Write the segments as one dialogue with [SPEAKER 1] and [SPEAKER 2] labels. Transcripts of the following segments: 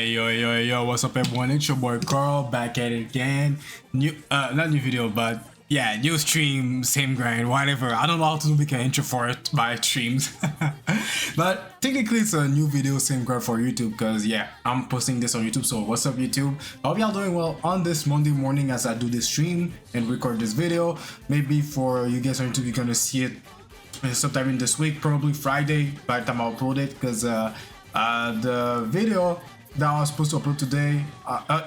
[SPEAKER 1] Yo, what's up everyone? It's your boy Carl back at it again. Not new video, but yeah, new stream, same grind, whatever. I don't know how to make an intro for it by streams. But technically it's a new video, same grind for YouTube because yeah, I'm posting this on YouTube. So what's up YouTube? I hope y'all doing well on this Monday morning as I do this stream and record this video. Maybe for you guys on YouTube, you're gonna see it sometime in this week, probably Friday by the time I upload it, because the video that I was supposed to upload today,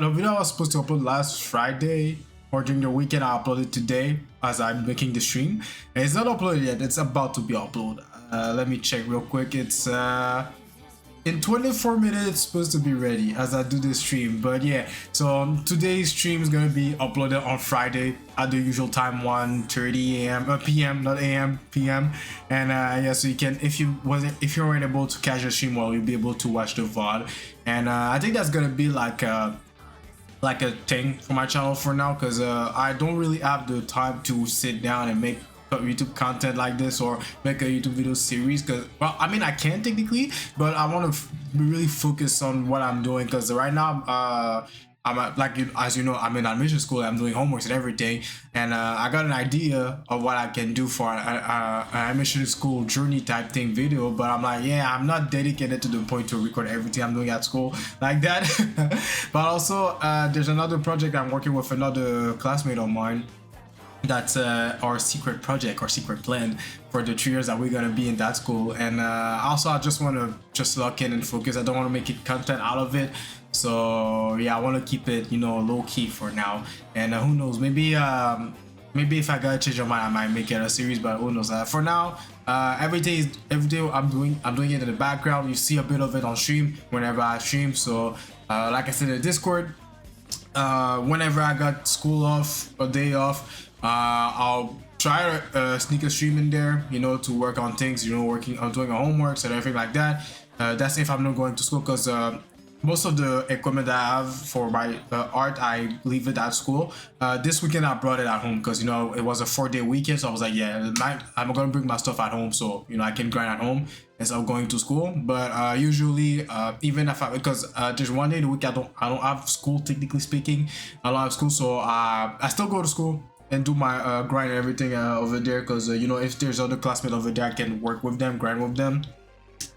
[SPEAKER 1] the video I was supposed to upload last Friday or during the weekend, I uploaded today as I'm making the stream, and it's not uploaded yet. It's about to be uploaded. Let me check real quick. It's in 24 minutes it's supposed to be ready as I do this stream. But yeah, so today's stream is gonna be uploaded on Friday at the usual time, 1:30 a.m. p.m. not a.m. p.m. and yeah, so you can, if you weren't able to catch the stream, well, you'll be able to watch the VOD. And I think that's gonna be like a thing for my channel for now, because I don't really have the time to sit down and make YouTube content like this or make a YouTube video series, because well, I mean I can technically, but I want to really focus on what I'm doing, because right now as you know, I'm in admission school. I'm doing homeworks and everything, and I got an idea of what I can do for an admission school journey type thing video, but I'm like, yeah, I'm not dedicated to the point to record everything I'm doing at school like that. But also there's another project I'm working with another classmate of mine. That's our secret project or secret plan for the 3 years that we're gonna be in that school. And also I just want to just lock in and focus. I don't want to make it content out of it, so yeah, I want to keep it, you know, low key for now. And who knows, maybe if I gotta change my mind, I might make it a series, but who knows. For now, every day I'm doing it in the background. You see a bit of it on stream whenever I stream. So like I said in Discord, whenever I got school off, a day off, I'll try to sneak a stream in there, you know, to work on things, you know, working on doing homeworks and everything like that. That's if I'm not going to school, because most of the equipment that I have for my art, I leave it at school. This weekend I brought it at home because, you know, it was a 4-day weekend, so I was like, yeah, I'm gonna bring my stuff at home, so you know I can grind at home instead of going to school. But usually even if because there's one day a week I don't have school, technically speaking. I don't have school, so I still go to school and do my grind and everything over there, because you know, if there's other classmates over there, I can work with them, grind with them,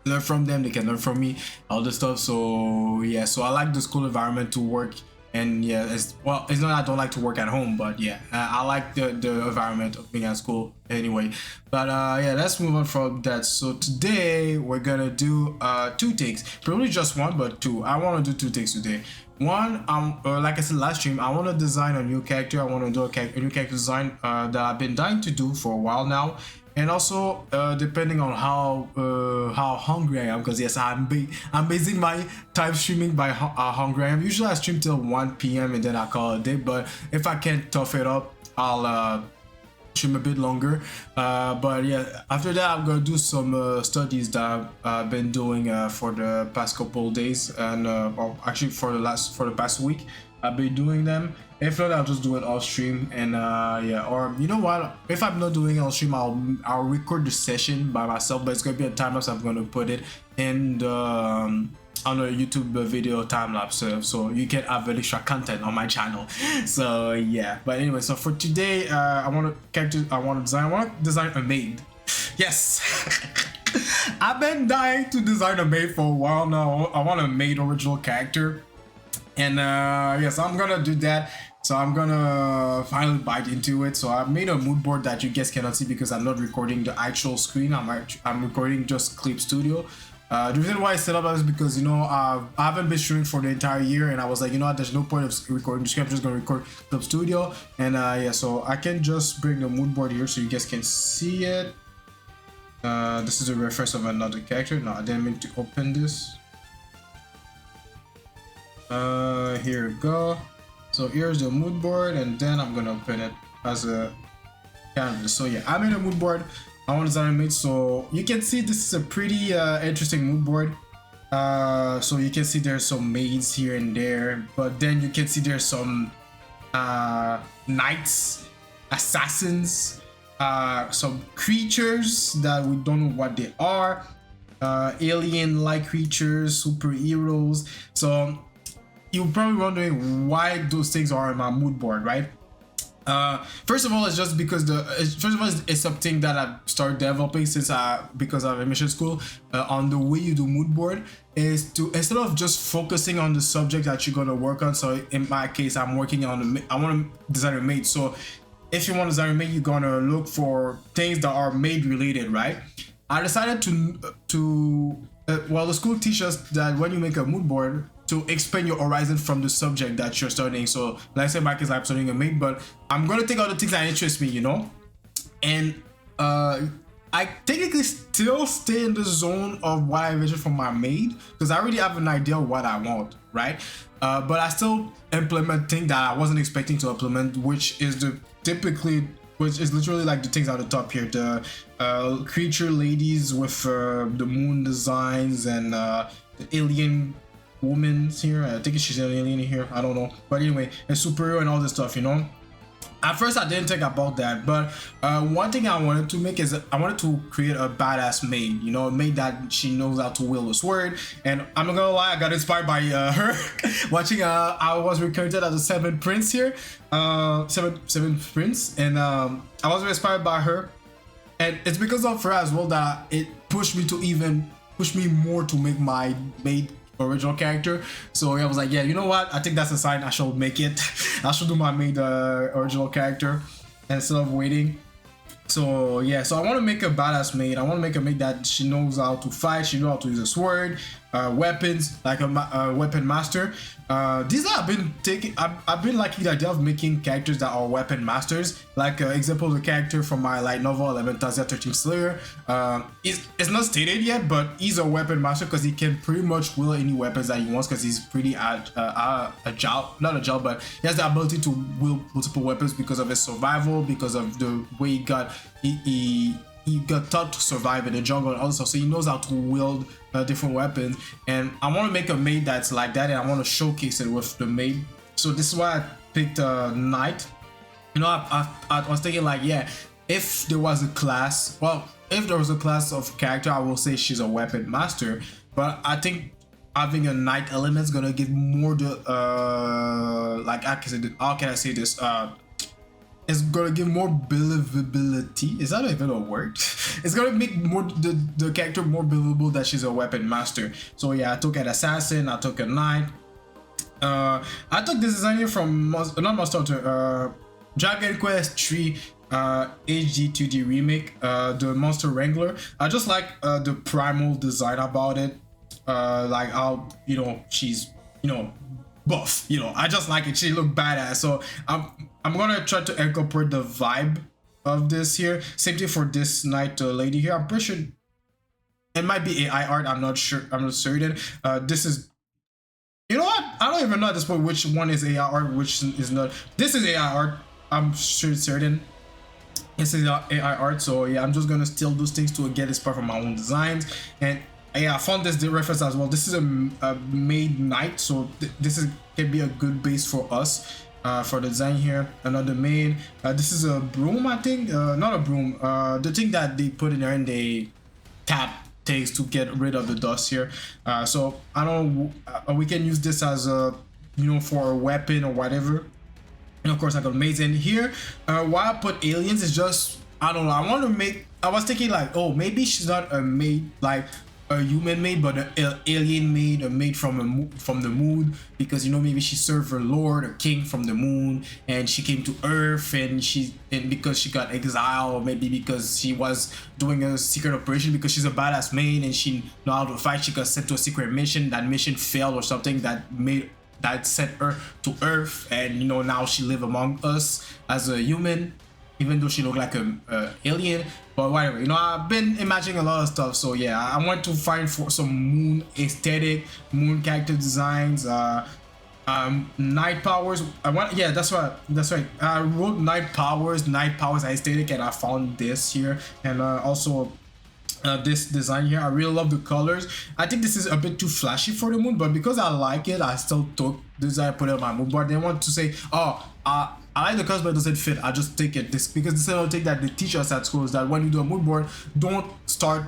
[SPEAKER 1] learn from them, they can learn from me, all this stuff. So yeah, so I like the school environment to work. And yeah, it's not that I don't like to work at home, but yeah, I like the environment of being at school anyway. But yeah, let's move on from that. So today we're gonna do 2 things, probably just one, but 2. I want to do 2 things today. One, like I said last stream, I want to design a new character. I want to do a new character design that I've been dying to do for a while now. And also depending on how hungry I am, because yes, I'm basing my time streaming by how hungry I am. Usually I stream till 1 p.m. and then I call it a day, but if I can't tough it up, I'll stream a bit longer. But yeah, after that I'm gonna do some studies that I've been doing for the past couple days, and well, actually for the past week I've been doing them. If not, I'll just do it off stream. And yeah, or you know what, if I'm not doing it on stream, I'll record the session by myself, but it's gonna be a time lapse. I'm gonna put it in the on a YouTube video time lapse, so you can have extra content on my channel. So yeah, but anyway, so for today I want to design a maid. Yes. I've been dying to design a maid for a while now. I want a maid original character, and yes, I'm gonna do that. So I'm gonna finally bite into it. So I've made a mood board that you guys cannot see because I'm not recording the actual screen. I'm recording just Clip Studio. The reason why I set up that is because, you know, I haven't been streaming for the entire year, and I was like, you know what, there's no point of recording the screen. I'm just gonna record Clip Studio. And yeah, so I can just bring the mood board here so you guys can see it. This is a reference of another character. No, I didn't mean to open this. Here we go. So here's the mood board, and then I'm gonna open it as a canvas. So yeah, I made a mood board. I want to design a maid. So you can see this is a pretty interesting mood board. So you can see there's some maids here and there, but then you can see there's some knights, assassins, some creatures that we don't know what they are, alien-like creatures, superheroes. So you're probably wondering why those things are on my mood board, right? First of all, it's just because it's something that I've started developing since because I'm in mission school. On the way you do mood board is to, instead of just focusing on the subject that you're gonna work on. So in my case, I'm working on I want to design a maid. So if you want to design a maid, you're gonna look for things that are maid related, right? I decided well, the school teaches us that when you make a mood board, to expand your horizon from the subject that you're studying. So like I said, my case, I'm studying a maid, but I'm gonna take all the things that interest me, you know. And I technically still stay in the zone of what I envisioned from my maid, because I already have an idea of what I want, right? But I still implement things that I wasn't expecting to implement, which is literally like the things at the top here, the creature ladies with the moon designs and the alien woman's here. I think she's an alien here, I don't know, but anyway, a superhero and all this stuff, you know. At first I didn't think about that, but one thing I wanted to make is I wanted to create a badass maid, you know, a maid that she knows how to wield a sword. And I'm not gonna lie, I got inspired by her watching I was recruited as a seventh prince here, seventh prince, and I was inspired by her, and it's because of her as well that it pushed me more to make my maid original character. So I was like, yeah, you know what, I think that's a sign I should make it. I should do my maid original character instead of waiting. So yeah, so I want to make a badass maid. I want to make a maid that she knows how to fight, she knows how to use a sword, weapons, like a weapon master. These I've been liking the idea of making characters that are weapon masters. Like example, the character from my light novel Elementazia 13 Slayer. It's not stated yet, but he's a weapon master because he can pretty much wield any weapons that he wants, because he's pretty agile, not agile, but he has the ability to wield multiple weapons because of his survival, because of the way he got taught to survive in the jungle and all stuff, so he knows how to wield different weapons. And I want to make a maid that's like that, and I want to showcase it with the maid. So this is why I picked Knight. You know, I was thinking like, yeah, if there was a class, well, if there was a class of character, I will say she's a weapon master. But I think having a knight element is gonna give more the like, how can I say this? It's gonna give more believability. Is that even a word? It's gonna make more the character more believable that she's a weapon master. So yeah, I took an assassin, I took a knight. I took this design here from not Monster Hunter, Dragon Quest 3 HD 2D remake, the Monster Wrangler. I just like the primal design about it, like how, you know, she's, you know, buff, you know, I just like it. She look badass. So I'm gonna try to incorporate the vibe of this here. Same thing for this knight lady here. I'm pretty sure it might be AI art, I'm not sure, I'm not certain. This is, you know what, I don't even know at this point which one is AI art, which is not. This is AI art, I'm sure certain this is AI art. So yeah, I'm just gonna steal those things to get inspired from my own designs. And yeah, I found this reference as well. This is a maid knight, so this can be a good base for us for the design here. Another maid. This is a broom, I think. Not a broom. The thing that they put in there and they tap things to get rid of the dust here. So I don't know. We can use this as a, you know, for a weapon or whatever. And of course, I got maids in here. Why I put aliens is just, I don't know. I was thinking like, oh, maybe she's not a maid like a human maid, but an alien maid, a maid from the moon, because, you know, maybe she served her lord, a king from the moon, and she came to Earth, and because she got exiled, or maybe because she was doing a secret operation, because she's a badass maid and she know how to fight, she got sent to a secret mission. That mission failed or something that sent her to Earth, and, you know, now she live among us as a human, even though she looked like a alien. But whatever, you know, I've been imagining a lot of stuff. So yeah, I want to find for some moon aesthetic, moon character designs, night powers. That's right. I wrote night powers aesthetic, and I found this here, and also this design here. I really love the colors. I think this is a bit too flashy for the moon, but because I like it, I still took this. I put it on my mood board. They want to say, oh, I like the colors, but it doesn't fit. I just take it. This because this is another thing that they teach us at school, is that when you do a mood board, don't start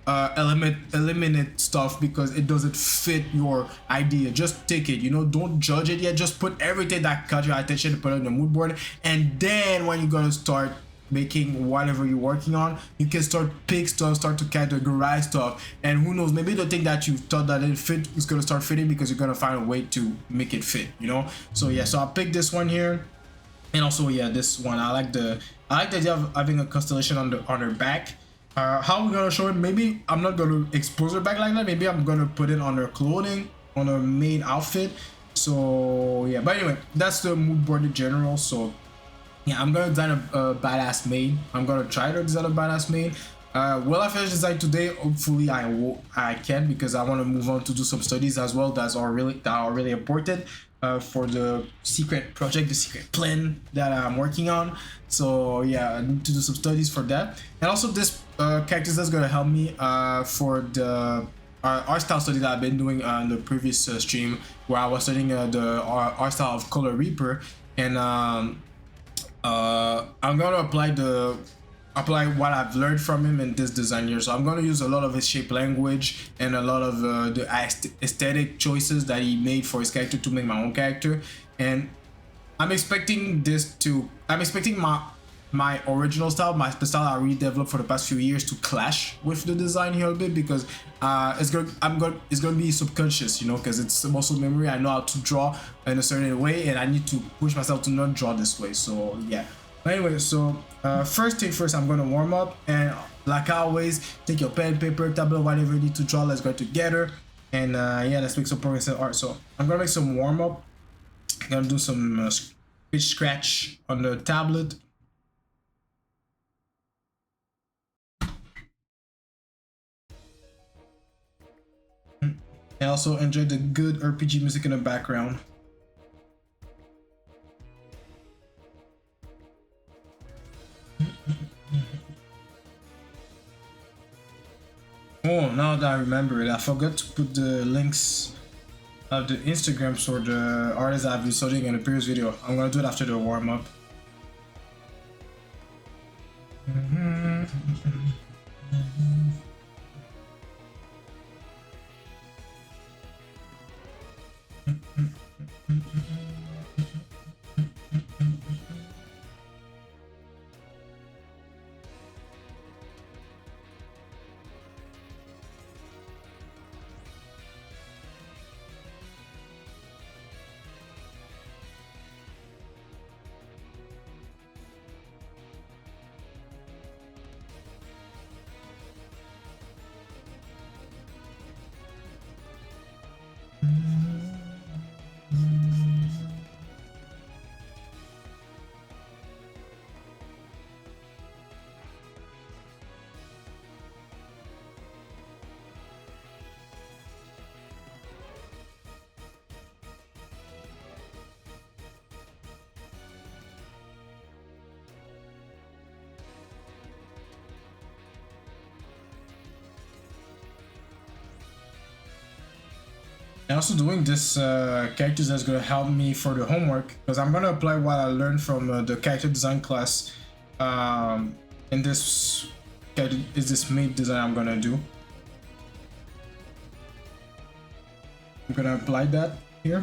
[SPEAKER 1] eliminate stuff because it doesn't fit your idea. Just take it, you know, don't judge it yet. Just put everything that caught your attention and put it on the mood board, and then when you're gonna start making whatever you're working on, you can start pick stuff, start to categorize stuff, and who knows, maybe the thing that you thought that didn't fit is gonna start fitting because you're gonna find a way to make it fit, you know. So yeah, so I'll pick this one here. And also, yeah, this one, I like the idea of having a constellation on her back. How we're gonna show it? Maybe I'm not gonna expose her back like that. Maybe I'm gonna put it on her clothing, on her main outfit. So yeah, but anyway, that's the mood board in general. So yeah, I'm gonna design a badass maid. I'm gonna try to design a badass maid. Will I finish design today? Hopefully I can, because I want to move on to do some studies as well that are really important for the secret project, the secret plan that I'm working on. So yeah, I need to do some studies for that. And also this character that's gonna help me for the art style study that I've been doing in the previous stream, where I was studying the art style of Color Reaper. And I'm gonna apply what I've learned from him in this design here. So I'm going to use a lot of his shape language and a lot of the aesthetic choices that he made for his character to make my own character. And I'm expecting my original style, the style I redeveloped for the past few years, to clash with the design here a bit, because it's gonna be subconscious, you know, because it's muscle memory. I know how to draw in a certain way, and I need to push myself to not draw this way. So yeah. Anyway, so first thing first, I'm gonna warm up, and like I always, take your pen, paper, tablet, whatever you need to draw. Let's go together, and yeah, let's make some progress in art. So I'm gonna make some warm up. I'm gonna do some pitch scratch on the tablet. And also enjoy the good RPG music in the background. Oh, now that I remember it, I forgot to put the links of the Instagrams for the artists I've been studying in the previous video. I'm gonna do it after the warm up. And also doing this characters that's gonna help me for the homework, because I'm gonna apply what I learned from the character design class in this Maid design I'm gonna do. I'm gonna apply that here.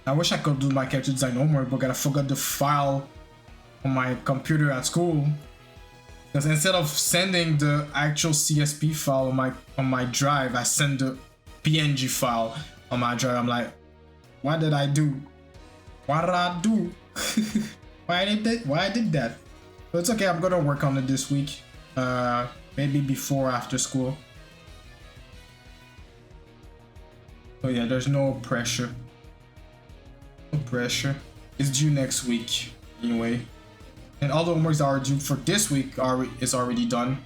[SPEAKER 1] I wish I could do my character design homework, but I forgot the file on my computer at school. Because instead of sending the actual CSP file on my drive, I send the PNG file on my drive. I'm like, what did I do? What did I do? Why I did that? But it's okay. I'm gonna work on it this week. Maybe before or after school. So yeah, there's no pressure. No pressure. It's due next week anyway. And all the homeworks that are due for this week is already done.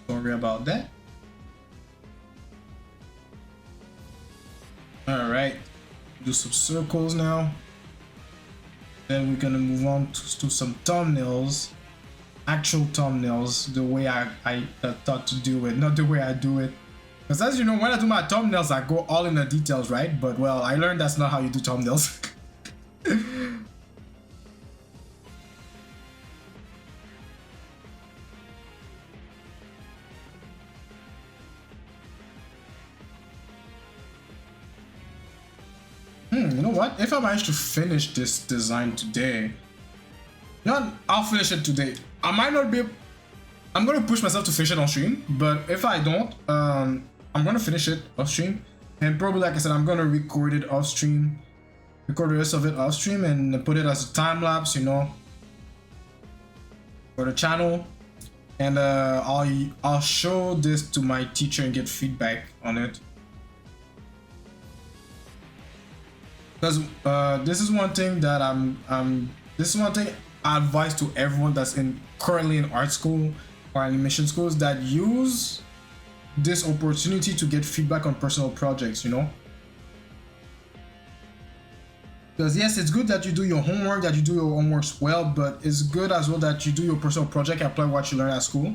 [SPEAKER 1] Sorry about that. All right, do some circles now. Then we're gonna move on to some thumbnails, actual thumbnails, the way I thought to do it, not the way I do it. Because as you know, when I do my thumbnails, I go all in the details, right? But well, I learned that's not how you do thumbnails. You know what? If I manage to finish this design today, I'll finish it today. I might not be. I'm gonna push myself to finish it on stream, but if I don't, I'm gonna finish it off stream, and probably, like I said, I'm gonna record it off stream, record the rest of it off stream, and put it as a time lapse, you know, for the channel, and I'll show this to my teacher and get feedback on it. Because this is one thing that this is one thing I advise to everyone that's currently in art school or animation schools, that use this opportunity to get feedback on personal projects, you know. Because yes, it's good that you do your homework, that you do your homeworks well, but it's good as well that you do your personal project, apply what you learn at school,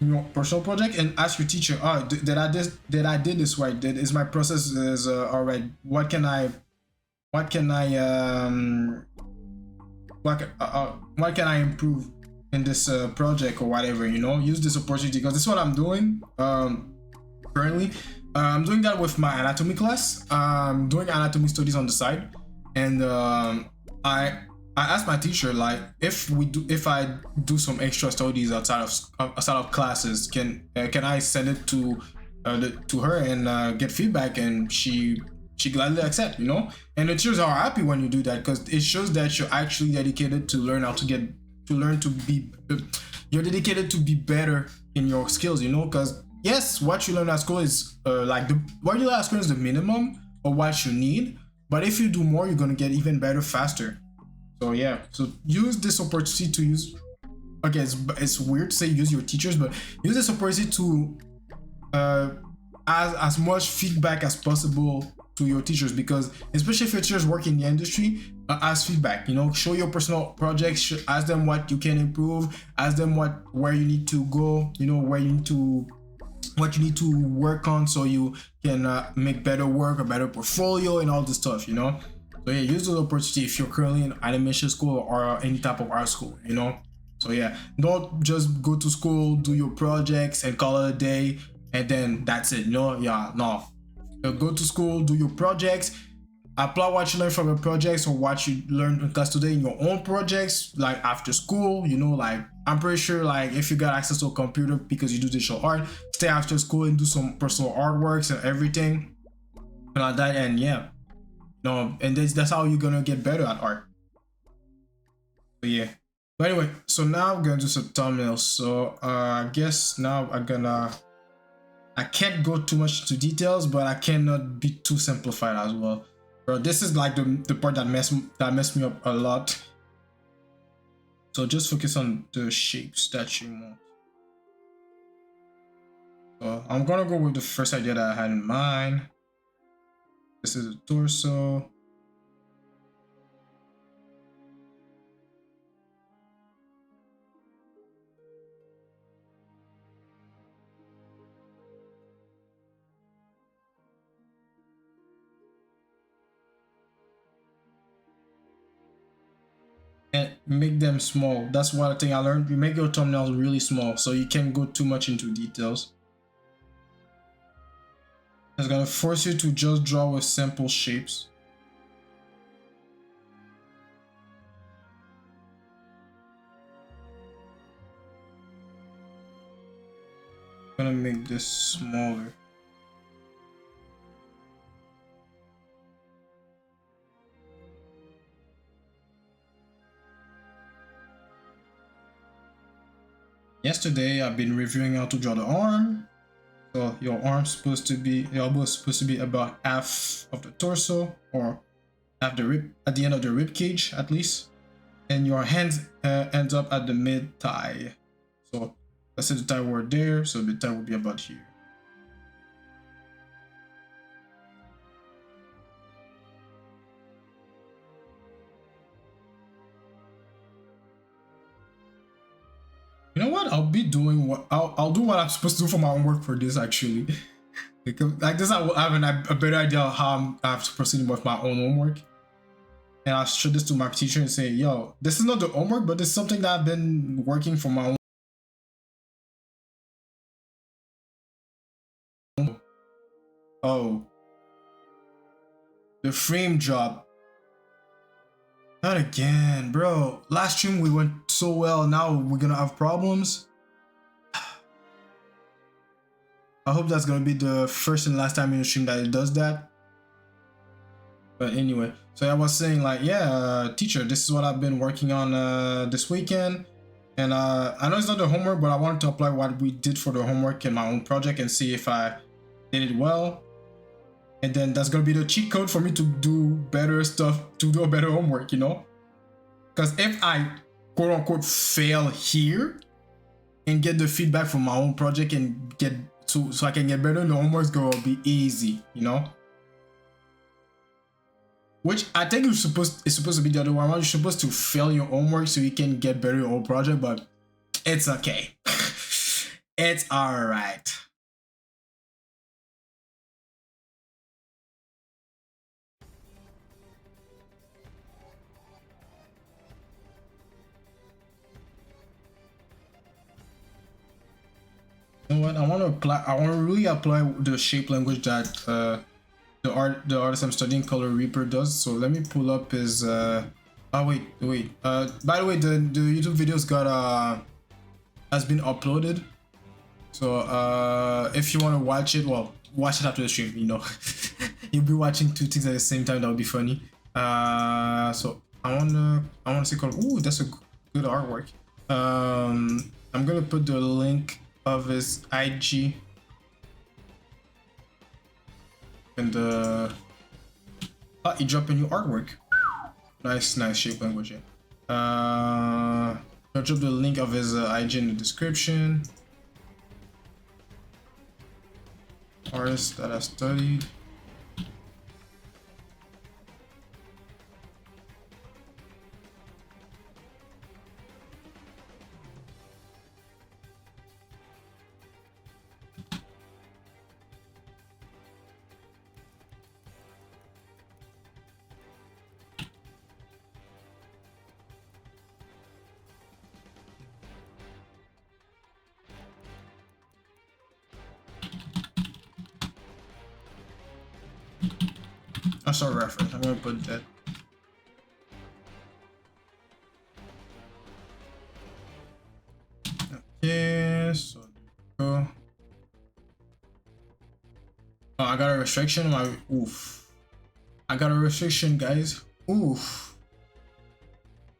[SPEAKER 1] your personal project, and ask your teacher, oh, did I did this right? Is my process is all right? What can I improve in this project or whatever, you know? Use this opportunity, because this is what I'm doing currently. I'm doing that with my anatomy class. I'm doing anatomy studies on the side, and I asked my teacher, like, if I do some extra studies outside of classes, can I send it to her and get feedback, and she gladly accept, you know. And the teachers are happy when you do that, because it shows that you're actually dedicated to learn you're dedicated to be better in your skills, you know. Because yes, what you learn at school is what you learn at school is the minimum of what you need, but if you do more, you're gonna get even better faster. So yeah, so use this opportunity to use, okay, it's weird to say use your teachers, but use this opportunity to as much feedback as possible to your teachers, because especially if your teachers work in the industry, ask feedback, you know. Show your personal projects, ask them what you can improve, ask them where you need to go, you know, what you need to work on, so you can make better work, a better portfolio, and all this stuff, you know. So yeah, use the opportunity if you're currently in animation school or any type of art school, you know. So yeah, don't just go to school, do your projects, and call it a day, and then that's it. No, yeah, no. Go to school, do your projects, apply what you learn from your projects or what you learned in class today in your own projects, like after school, you know. Like, I'm pretty sure, like, if you got access to a computer because you do digital art, stay after school and do some personal artworks and everything and like that. And yeah, no, and that's how you're gonna get better at art. But yeah, but anyway, so now I'm gonna do some thumbnails. So I guess now I can't go too much into details, but I cannot be too simplified as well. Bro, this is like the part that messed me up a lot. So just focus on the shapes that you want. So I'm gonna go with the first idea that I had in mind. This is the torso. And make them small. That's one thing I learned. You make your thumbnails really small, so you can't go too much into details. It's gonna force you to just draw with simple shapes. I'm gonna make this smaller. Yesterday, I've been reviewing how to draw the arm. So your elbow is supposed to be about half of the torso, or half the rib, at the end of the rib cage at least. and your hands ends up at the mid thigh. So let's say the thigh were there, so the thigh would be about here. You know what? I'll be doing what I'll do what I'm supposed to do for my homework for this actually. Because like this, I will have a better idea of how I have to proceed with my own homework. And I'll show this to my teacher and say, yo, this is not the homework, but it's something that I've been working for my own. Oh, the frame drop. Not again, bro. Last stream we went so well. Now we're gonna have problems. I hope that's gonna be the first and last time in the stream that it does that. But anyway, so I was saying like, yeah, teacher, this is what I've been working on this weekend. And I know it's not the homework, but I wanted to apply what we did for the homework in my own project and see if I did it well. And then that's gonna be the cheat code for me to do better stuff, to do a better homework, you know? Because if I quote unquote fail here and get the feedback from my own project and get so I can get better, the homework's gonna be easy, you know? Which I think it's supposed to be the other way around. You're supposed to fail your homework so you can get better your own project, but it's okay. It's alright. You know what? I want to really apply the shape language that the artist I'm studying, Color Reaper, does. So let me pull up his oh wait. By the way, the YouTube videos has been uploaded. So if you want to watch it, well, watch it after the stream, you know. You'll be watching two things at the same time. That would be funny. So I wanna see Color. Ooh, that's a good artwork. I'm gonna put the link of his IG and he dropped a new artwork. Nice shape language. Yeah. I'll drop the link of his IG in the description. Artist that I studied. That's our reference. I'm gonna put that. Okay, so go. Oh, I got a restriction. Oof. I got a restriction, guys. Oof.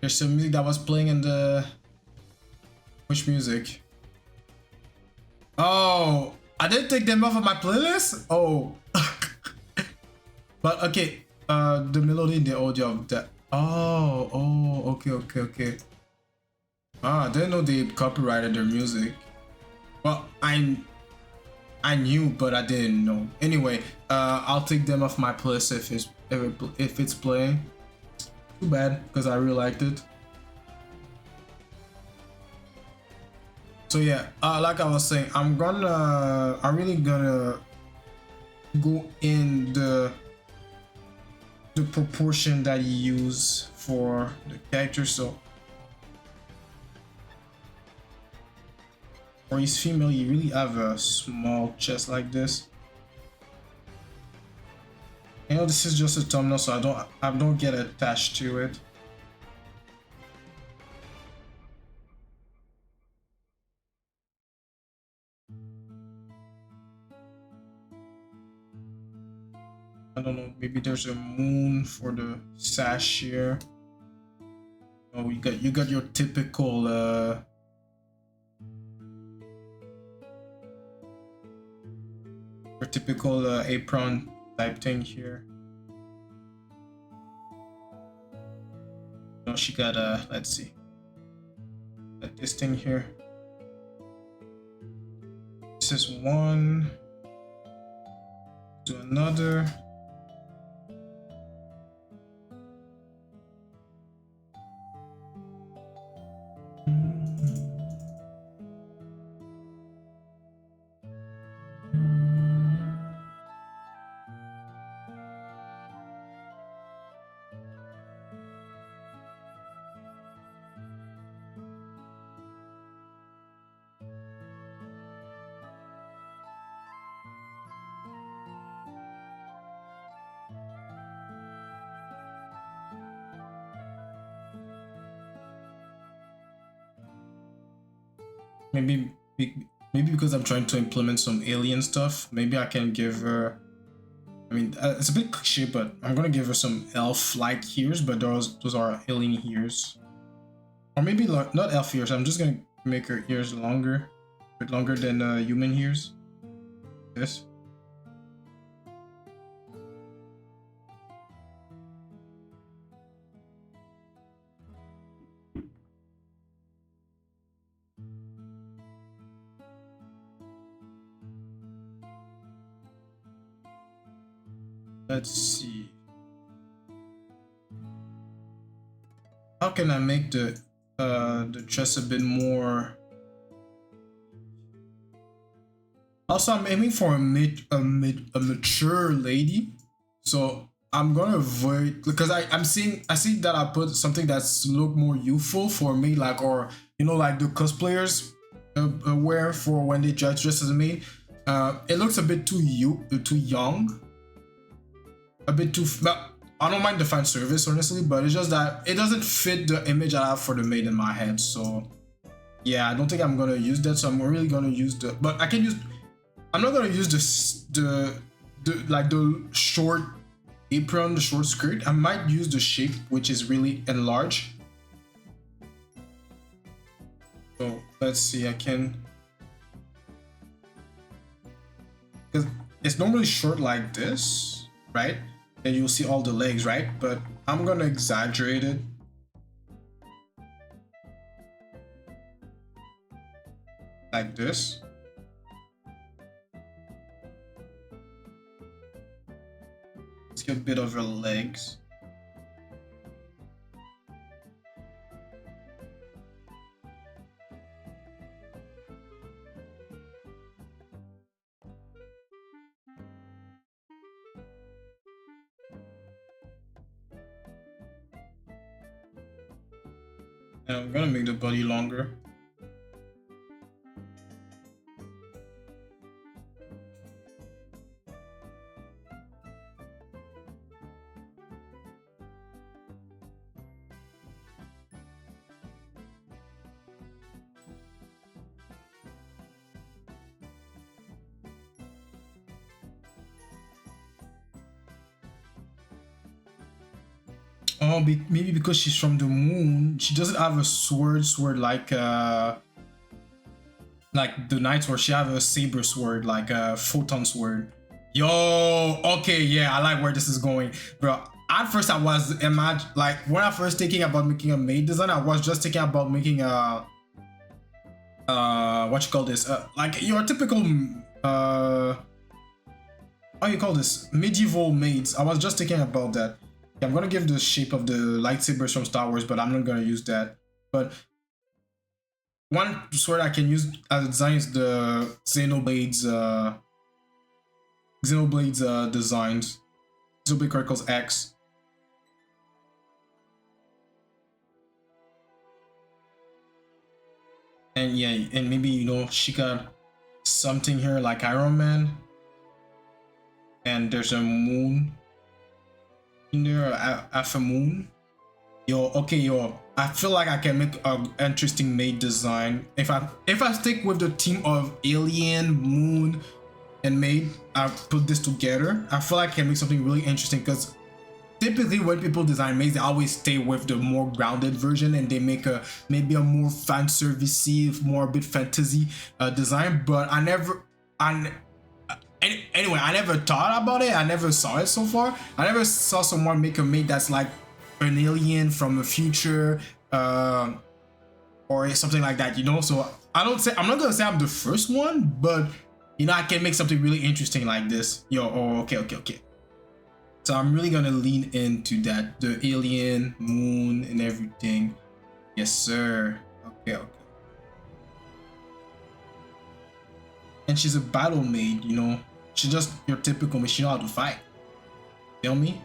[SPEAKER 1] There's some music that was playing in the. Which music? Oh, I didn't take them off of my playlist. Oh. But okay, the melody and the audio of that. Oh, okay. Ah, I didn't know they copyrighted their music. Well, I knew, but I didn't know. Anyway, I'll take them off my playlist if it's playing. Too bad, because I really liked it. So yeah, like I was saying, I'm really gonna go in the proportion that you use for the character. So for his female, you really have a small chest like this. You know, this is just a thumbnail, so I don't get attached to it. I don't know, maybe there's a moon for the sash here. Oh, you got your typical apron type thing here. she got let's see, this thing here. This is one to another. Maybe because I'm trying to implement some alien stuff, maybe I can give her, I mean, it's a bit cliche, but I'm gonna give her some elf-like ears, but those are alien ears. Or maybe not elf ears, I'm just gonna make her ears longer, a bit longer than human ears. This. Let's see. How can I make the dress a bit more? Also, I'm aiming for a mature lady, so I'm gonna avoid, because I see that I put something that's look more youthful for me, like, or you know, like the cosplayers wear for when they dress as a maid. It looks a bit too young. A bit too, but I don't mind the fan service honestly, but it's just that it doesn't fit the image I have for the maid in my head. So yeah, I don't think I'm gonna use that. So I'm really gonna use but I can use, I'm not gonna use the like the short apron, the short skirt. I might use the shape, which is really enlarged. So let's see, I can, because it's normally short like this, right? And you'll see all the legs, right? But I'm gonna exaggerate it. Like this. Let's get a bit of her legs. And I'm gonna make the body longer. Oh, maybe because she's from the moon, she doesn't have a sword like the knight sword. She have a saber sword, like a photon sword. Yo, okay, yeah, I like where this is going, bro. At first, I was like when I first thinking about making a maid design, I was just thinking about making a what you call this, like your typical how you call this, medieval maids. I was just thinking about that. I'm gonna give the shape of the lightsabers from Star Wars, but I'm not gonna use that. But one sword I can use as a design is the Xenoblade's designs. Xenoblade Chronicles X. And yeah, and maybe, you know, she got something here like Iron Man. And there's a moon in there, half a moon. Yo, okay, yo, I feel like I can make an interesting maid design if I stick with the theme of alien, moon, and maid. I put this together, I feel like I can make something really interesting, because typically when people design maids, they always stay with the more grounded version and they make maybe a more fan servicey, more a bit fantasy design. But anyway, I never thought about it. I never saw it so far. I never saw someone make a maid that's like an alien from the future, or something like that, you know. So I'm not gonna say I'm the first one, but you know, I can make something really interesting like this. Yo, oh, okay. So I'm really gonna lean into that, the alien, moon, and everything. Yes, sir. Okay. And she's a battle maid, you know. She's just your typical maid. She know how to fight. Feel me?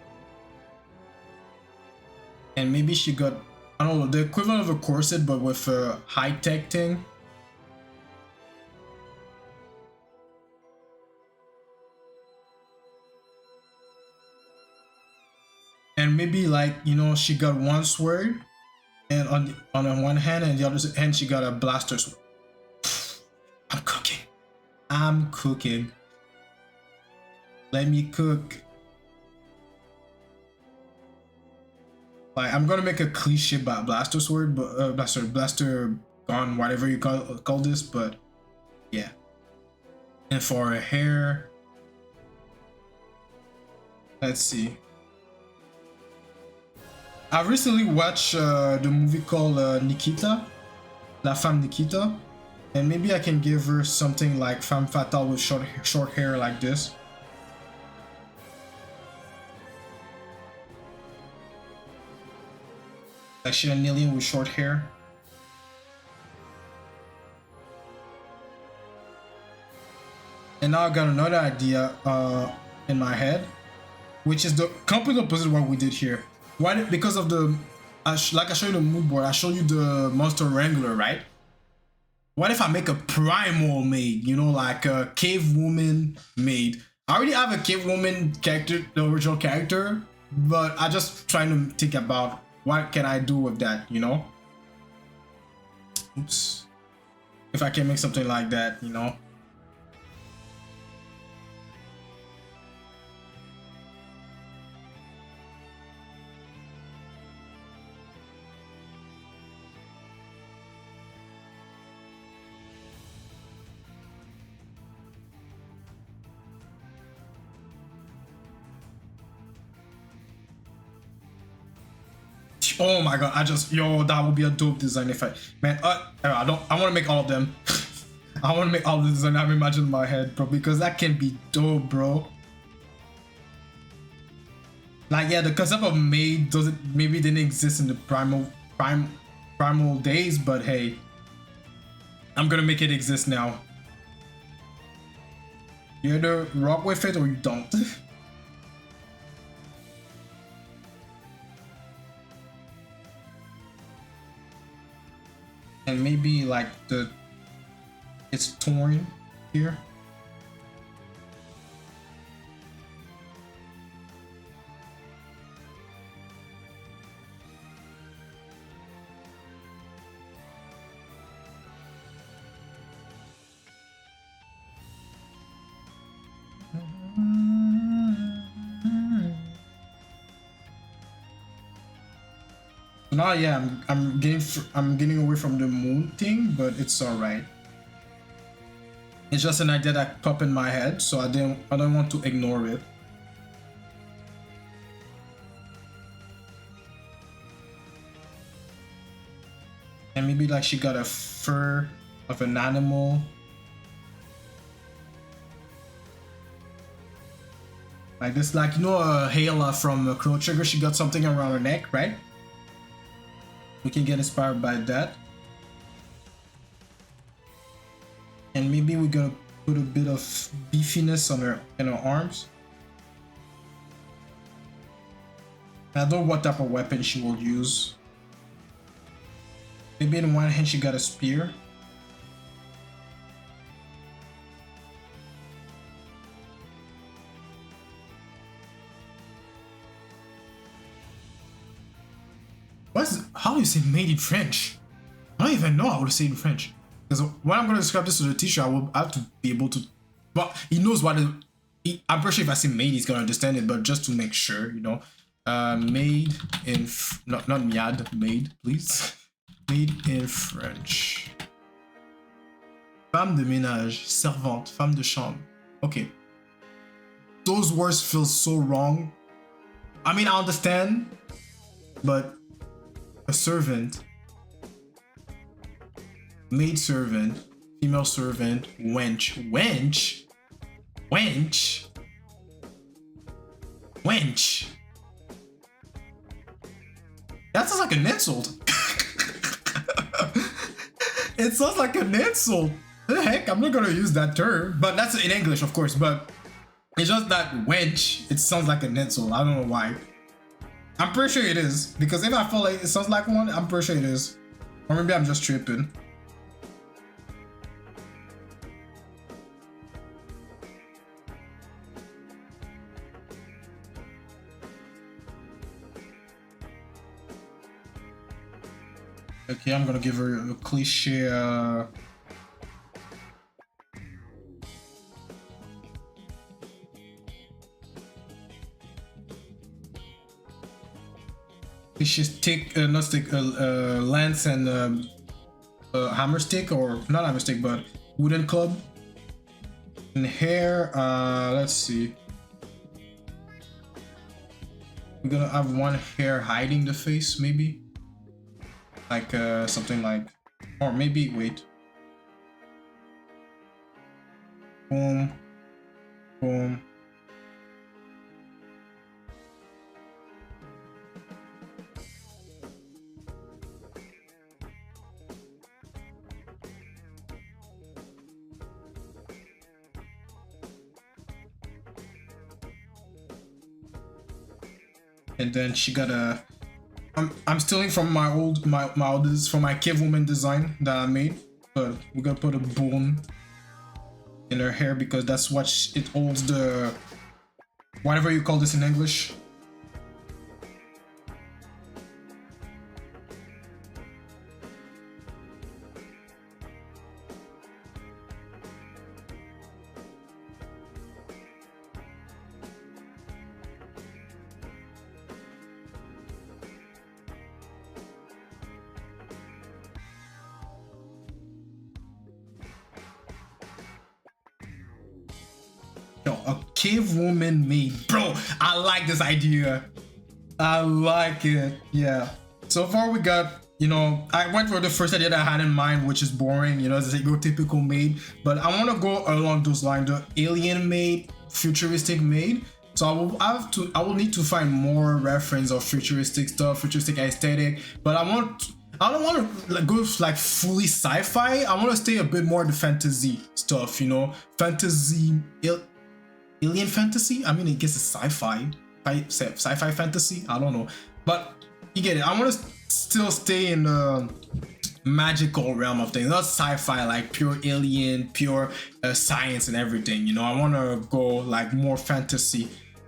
[SPEAKER 1] And maybe she got, I don't know, the equivalent of a corset, but with a high-tech thing. And maybe, like, you know, she got one sword, and on one hand, and the other hand she got a blaster sword. I'm cooking. Let me cook. Like, I'm gonna make a cliche blaster sword, but blaster gun, whatever you call this, but yeah. And for her hair, let's see. I recently watched the movie called Nikita, La Femme Nikita, and maybe I can give her something like Femme Fatale with short hair like this. Like she's an alien with short hair. And now I got another idea in my head, which is the complete opposite of what we did here. Why? Because of the, like I showed you the mood board, I showed you the monster wrangler, right? What if I make a primal maid, you know, like a cave woman maid? I already have a cave woman character, the original character, but I just trying to think about what can I do with that, you know? Oops. If I can make something like that, you know? Oh my god, that would be a dope design if I want to make all of them. I want to make all the design I'm imagining in my head, bro, because that can be dope, bro. Like, yeah, the concept of Maid maybe didn't exist in the primal days, but hey, I'm gonna make it exist now. You either rock with it or you don't. And maybe like it's torn here. Now, yeah, I'm getting away from the moon thing, but it's all right. It's just an idea that popped in my head, so I don't want to ignore it. And maybe like she got a fur of an animal. Like this, like, you know, Hayla from Chrono Trigger, she got something around her neck, right? We can get inspired by that. And maybe we're gonna put a bit of beefiness on her arms. I don't know what type of weapon she will use. Maybe in one hand she got a spear. How do you say maid in French? I don't even know how to say it in French. Because when I'm going to describe this to the teacher, I will have to be able to... Well, he knows what... I'm pretty sure if I say maid, he's going to understand it, but just to make sure, you know. Maid in... Not miad, maid, please. Maid in French. Femme de ménage, servante, femme de chambre. Okay. Those words feel so wrong. I mean, I understand. but a servant, maid servant, female servant, wench, wench, wench, wench. That sounds like an insult. It sounds like an insult. The heck, I'm not gonna use that term, but that's in English, of course. But it's just that wench. It sounds like an insult. I don't know why. I'm pretty sure it is, because if I feel like it sounds like one, I'm pretty sure it is. Or maybe I'm just tripping. Okay, I'm gonna give her a cliche. Cliche stick, not stick, lance and hammer stick, or not hammer stick, but wooden club. And hair, let's see. We're gonna have one hair hiding the face, maybe. Like something like, or maybe wait. Boom, boom. And then she got a. I'm stealing from my oldest, from my cave woman design that I made, but we're gonna put a bone in her hair because that's what it holds the, whatever you call this in English. A cave woman maid, bro. I like this idea. I like it. Yeah. So far we got, you know, I went for the first idea that I had in mind, which is boring, you know, it's a typical maid, but I want to go along those lines, the alien maid, futuristic maid. So I will need to find more reference of futuristic stuff, futuristic aesthetic, but I don't want to go like fully sci-fi. I want to stay a bit more the fantasy stuff, you know, fantasy, alien fantasy. I mean, I guess it's sci-fi fantasy. I don't know, but you get it. I want to still stay in the magical realm of things, not sci-fi like pure alien, pure science and everything. You know, I want to go like more fantasy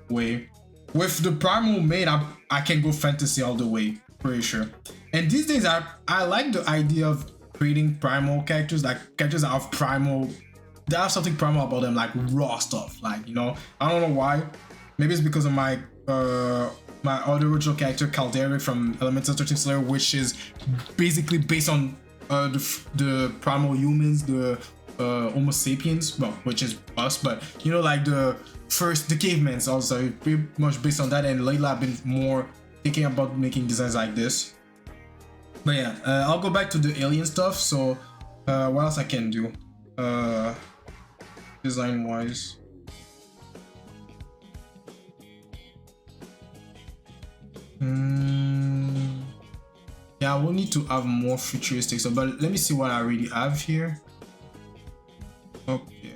[SPEAKER 1] way. With the primal maid, I can go fantasy all the way, pretty sure. And these days, I like the idea of creating primal characters, like characters that have primal. They have something primal about them, like raw stuff. Like, you know, I don't know why. Maybe it's because of my other original character Calderic from Elemental 13 Slayer, which is basically based on the primal humans, the Homo sapiens, well, which is us, but you know, like the cavemen also pretty much based on that. And lately I've been more thinking about making designs like this. But yeah, I'll go back to the alien stuff. So what else I can do design wise? Yeah, we'll need to have more futuristic stuff, but let me see what I already have here. Okay.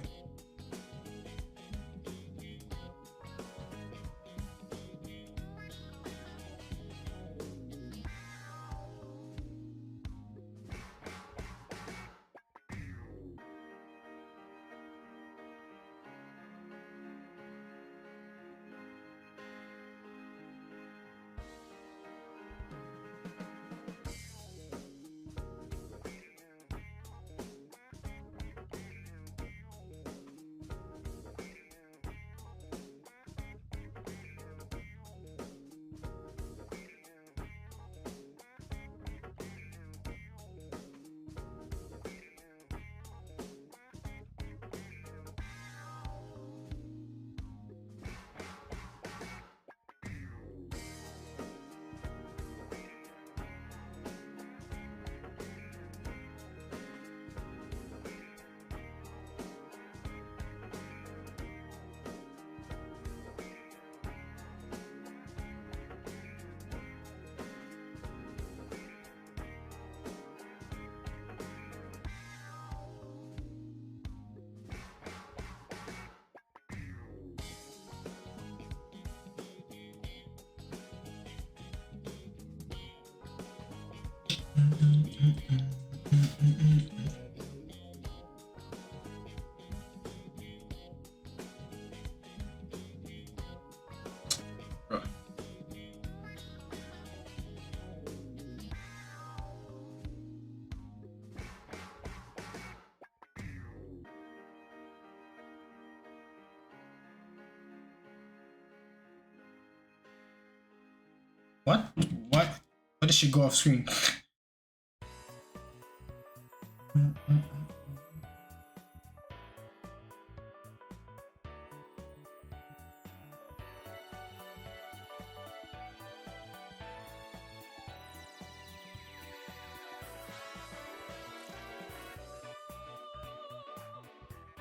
[SPEAKER 1] What? What? Why did she go off screen?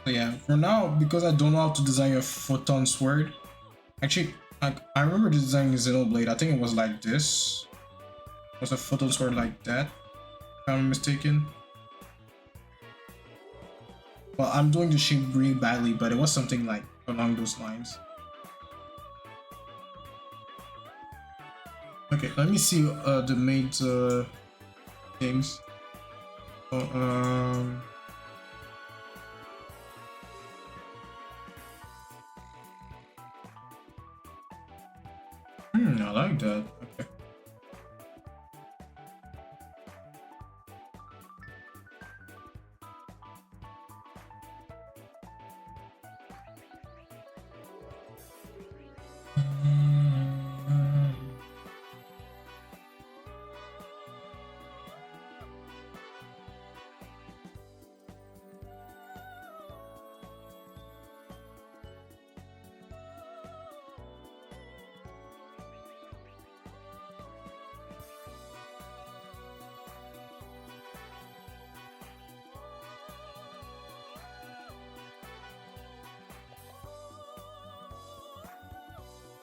[SPEAKER 1] So yeah, for now, because I don't know how to design a photon sword, actually, like I remember designing Xenoblade. I think it was like this. It was a photon sword like that, if I'm mistaken. Well, I'm doing the shape really badly, but it was something like along those lines. Okay, let me see the Maid things. Oh, I like that. Okay.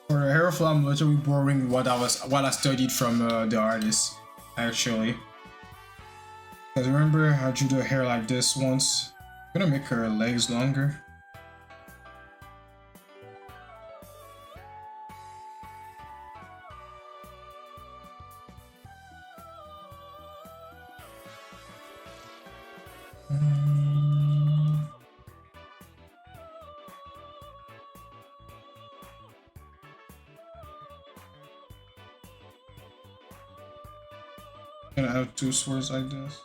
[SPEAKER 1] For the hair flow, I'm literally borrowing what I studied from the artist, actually. Because remember, I drew the hair like this once. I'm gonna make her legs longer. Gonna have two swords like this.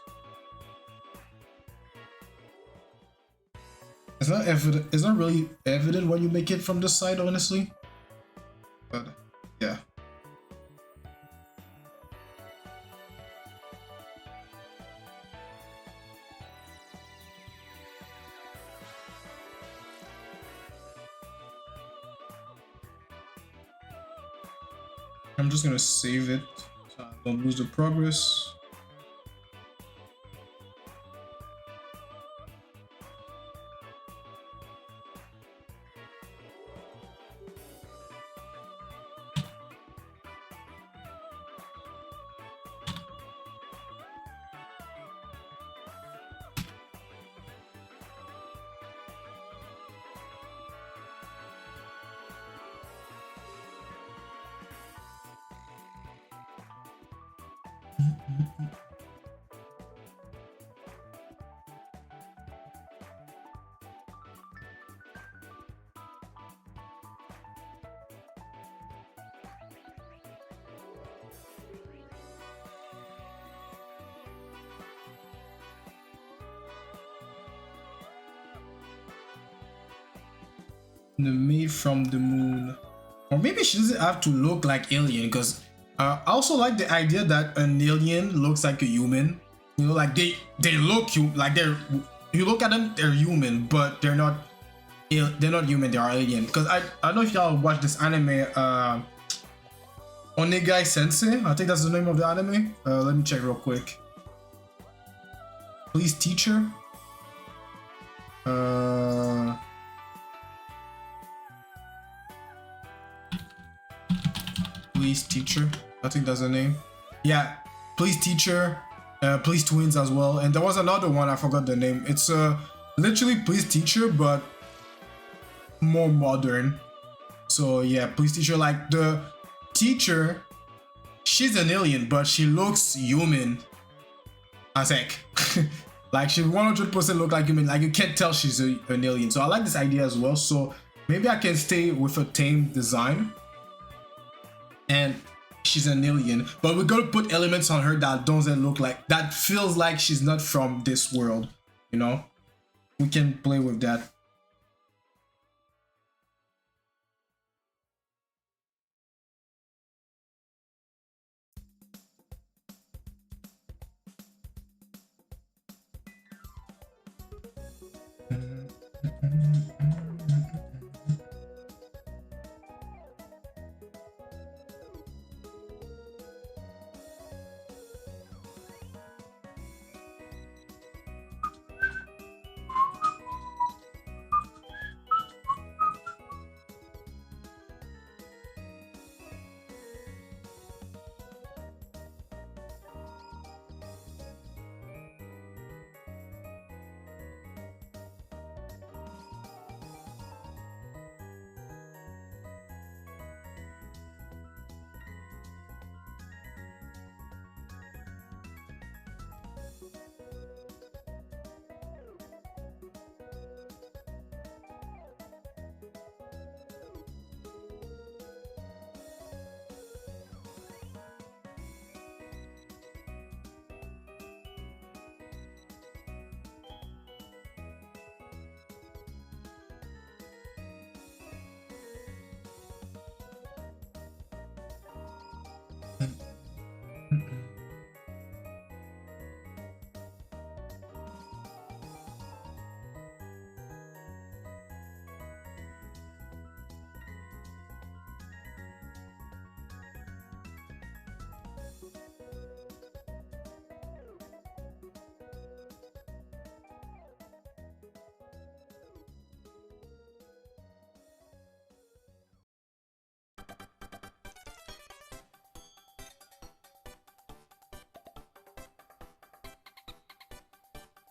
[SPEAKER 1] It's not evident. It's not really evident when you make it from the side, honestly. But yeah. I'm just gonna save it so I don't lose the progress. The Maid from the Moon. Or maybe she doesn't have to look like alien, because I also like the idea that an alien looks like a human. You know, like they look like they're, you look at them, they're human, but they're not human, they are alien. Because I don't know if y'all watch this anime, Onegai Sensei, I think that's the name of the anime. Let me check real quick. Please, teacher. Please teacher, I think that's the name. Yeah, please teacher, please twins as well. And there was another one, I forgot the name. It's literally please teacher, but more modern. So yeah, please teacher, like the teacher, she's an alien, but she looks human. Azek. Like she 100% look like human. Like you can't tell she's an alien. So I like this idea as well. So maybe I can stay with a tame design. And she's an alien, but we're gonna put elements on her that doesn't look like, that feels like she's not from this world, you know. We can play with that.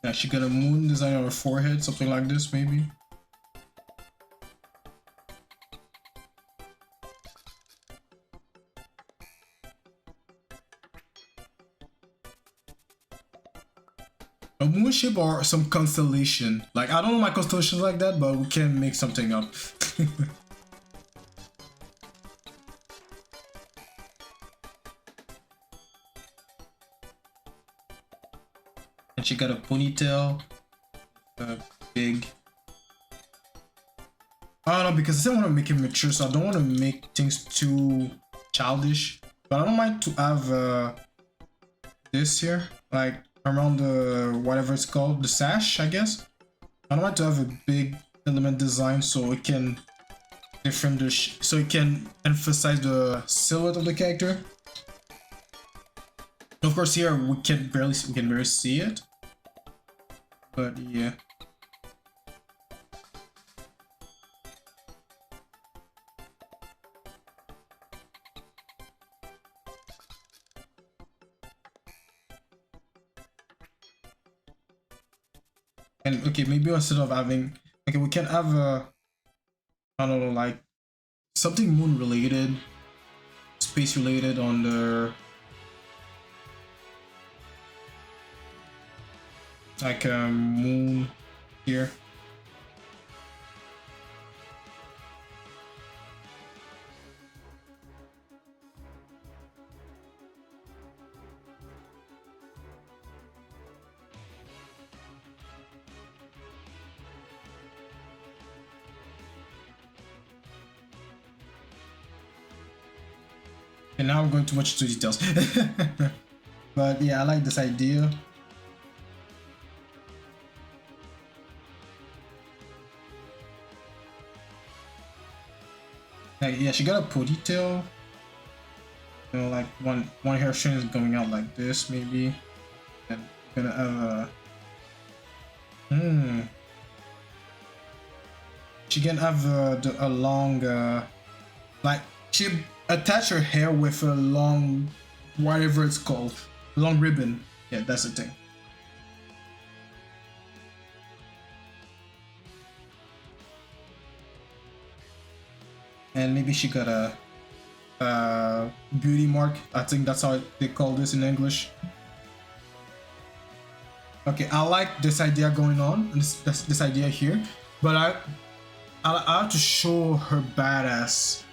[SPEAKER 1] Yeah, she got a moon design on her forehead, something like this, maybe. A moon shape or some constellation. Like, I don't know my constellations like that, but we can make something up. And she got a ponytail. Big. I don't know, because I don't want to make it mature, so I don't want to make things too childish. But I don't mind to have this here, like around the whatever it's called, the sash, I guess. I don't want to have a big element design so it can different so it can emphasize the silhouette of the character. Of course, here we can barely see it, but yeah. And okay, maybe instead of having, okay, we can have a, I don't know, like something moon related, space related on the, like a moon here. And now I'm going too much into details. But yeah, I like this idea. Like, yeah, she got a ponytail. You know, like one hair strand is going out like this, maybe. And gonna have a she can have a long like she attach her hair with a long, whatever it's called, long ribbon. Yeah, that's the thing. And maybe she got a beauty mark. I think that's how they call this in English. Okay, I like this idea going on, this idea here, but I have to show her badass.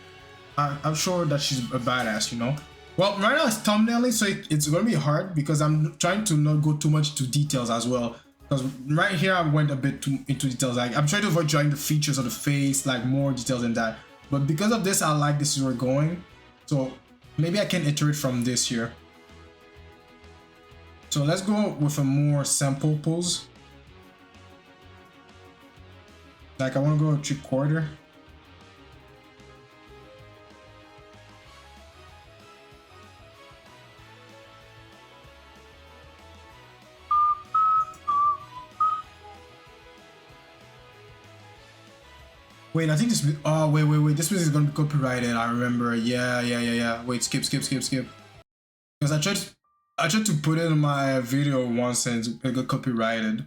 [SPEAKER 1] I'm sure that she's a badass, you know. Well, right now it's thumbnailing, so it's gonna be hard because I'm trying to not go too much to details as well. Because right here I went a bit too into details. Like I'm trying to avoid drawing the features of the face, like more details than that. But because of this, I like this is where we're going. So maybe I can iterate from this here. So let's go with a more sample pose. Like I want to go 3/4. Wait, I think this. Oh, wait. This is gonna be copyrighted. I remember. Yeah. Wait, skip. Because I tried to put it in my video once and it got copyrighted.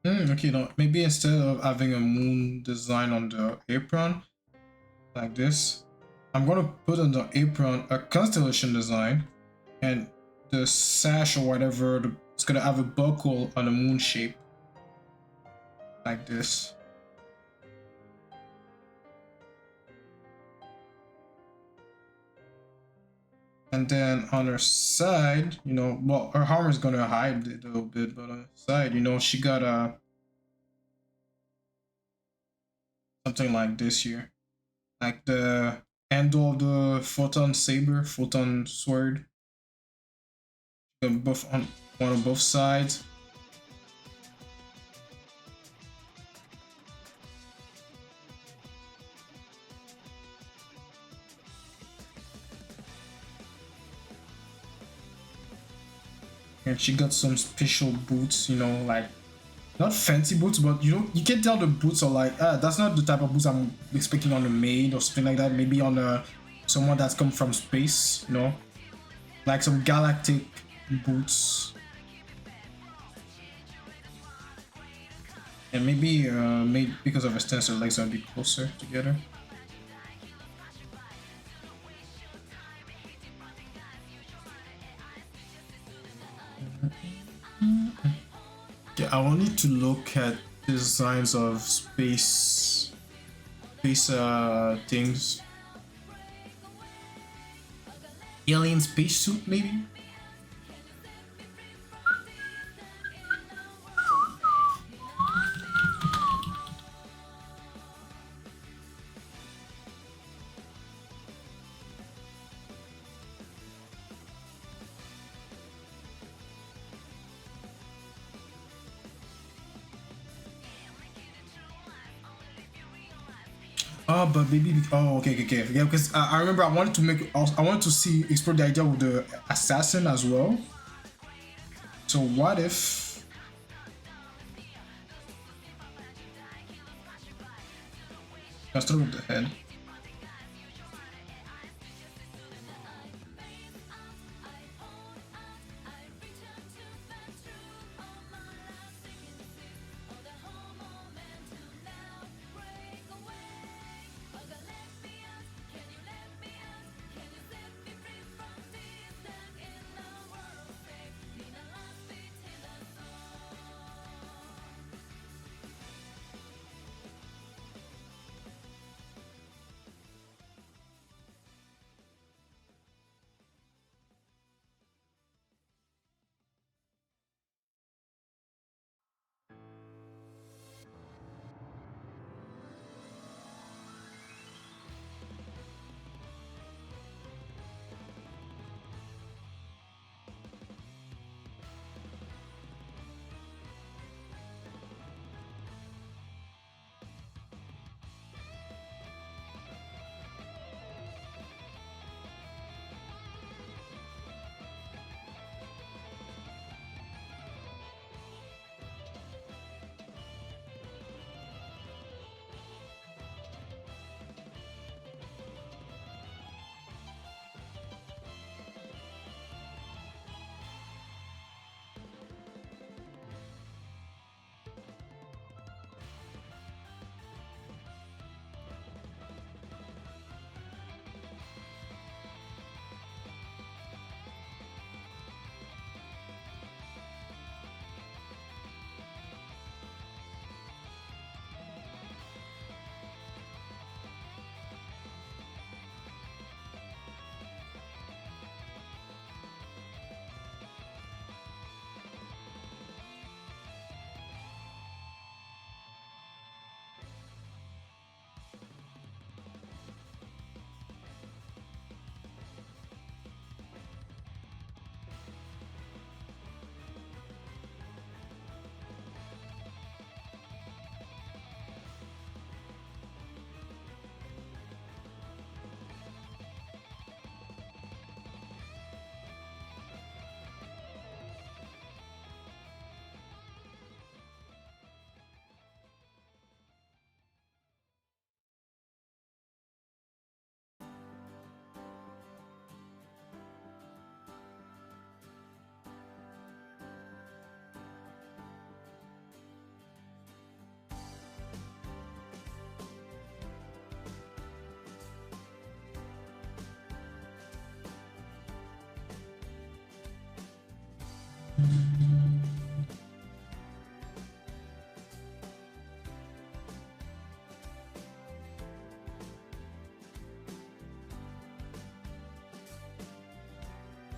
[SPEAKER 1] Okay, no, maybe instead of having a moon design on the apron, like this, I'm gonna put on the apron a constellation design, and the sash or whatever, it's gonna have a buckle on a moon shape, like this. And then on her side, you know, well, her armor is gonna hide it a little bit, but on the side, you know, she got a something like this here, like the handle of the photon saber, photon sword, both on one of both sides. And she got some special boots, you know, like not fancy boots, but you know, you can tell the boots are like, that's not the type of boots I'm expecting on a maid or something like that. Maybe on a someone that's come from space, you know, like some galactic boots. And maybe made because of her stance, her legs are a bit closer together. Yeah, I will need to look at designs of space space things. Alien spacesuit, maybe? Oh, but maybe. Oh, okay. Yeah, because I remember I wanted to make. I wanted to see explore the idea with the assassin as well. So what if? Let's start with the head.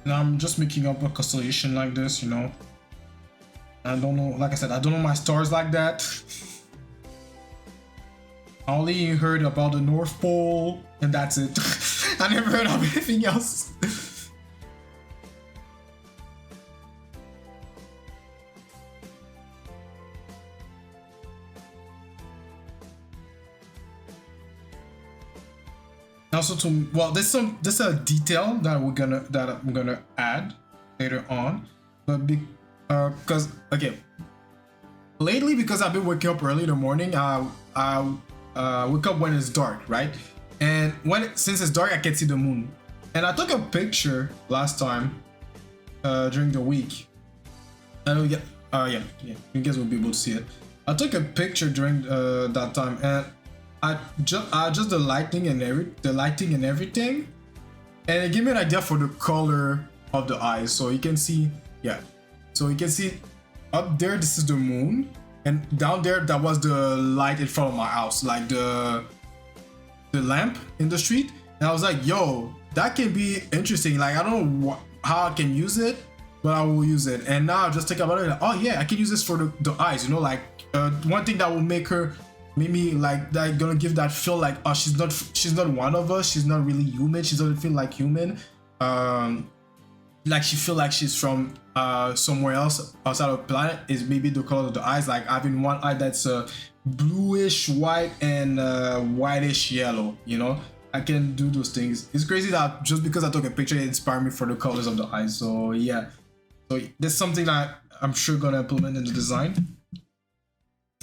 [SPEAKER 1] And I'm just making up a constellation like this, you know. I don't know, like I said, I don't know my stars like that. I only heard about the North Pole, and that's it. I never heard of anything else. Also, to well, there's a detail that I'm gonna add later on, but because okay, lately because I've been waking up early in the morning, I wake up when it's dark, right? And since it's dark, I can see the moon. And I took a picture last time during the week. Yeah, you guys will be able to see it. I took a picture during that time, and I just the lighting and everything, and it gave me an idea for the color of the eyes. So you can see, yeah. So you can see up there, this is the moon, and down there that was the light in front of my house, like the the lamp in the street, and I was like, yo, that can be interesting. Like, I don't know how I can use it, but I will use it. And now I just think about it, like, oh yeah, I can use this for the eyes, you know, like one thing that will make her maybe like that, gonna give that feel like, oh, she's not one of us, she's not really human, she doesn't feel like human, like she feel like she's from somewhere else outside of the planet, is maybe the color of the eyes, like having one eye that's bluish white and whitish yellow, you know. I can do those things. It's crazy that just because I took a picture, it inspired me for the colors of the eyes. So yeah, so there's something that I'm sure gonna implement in the design.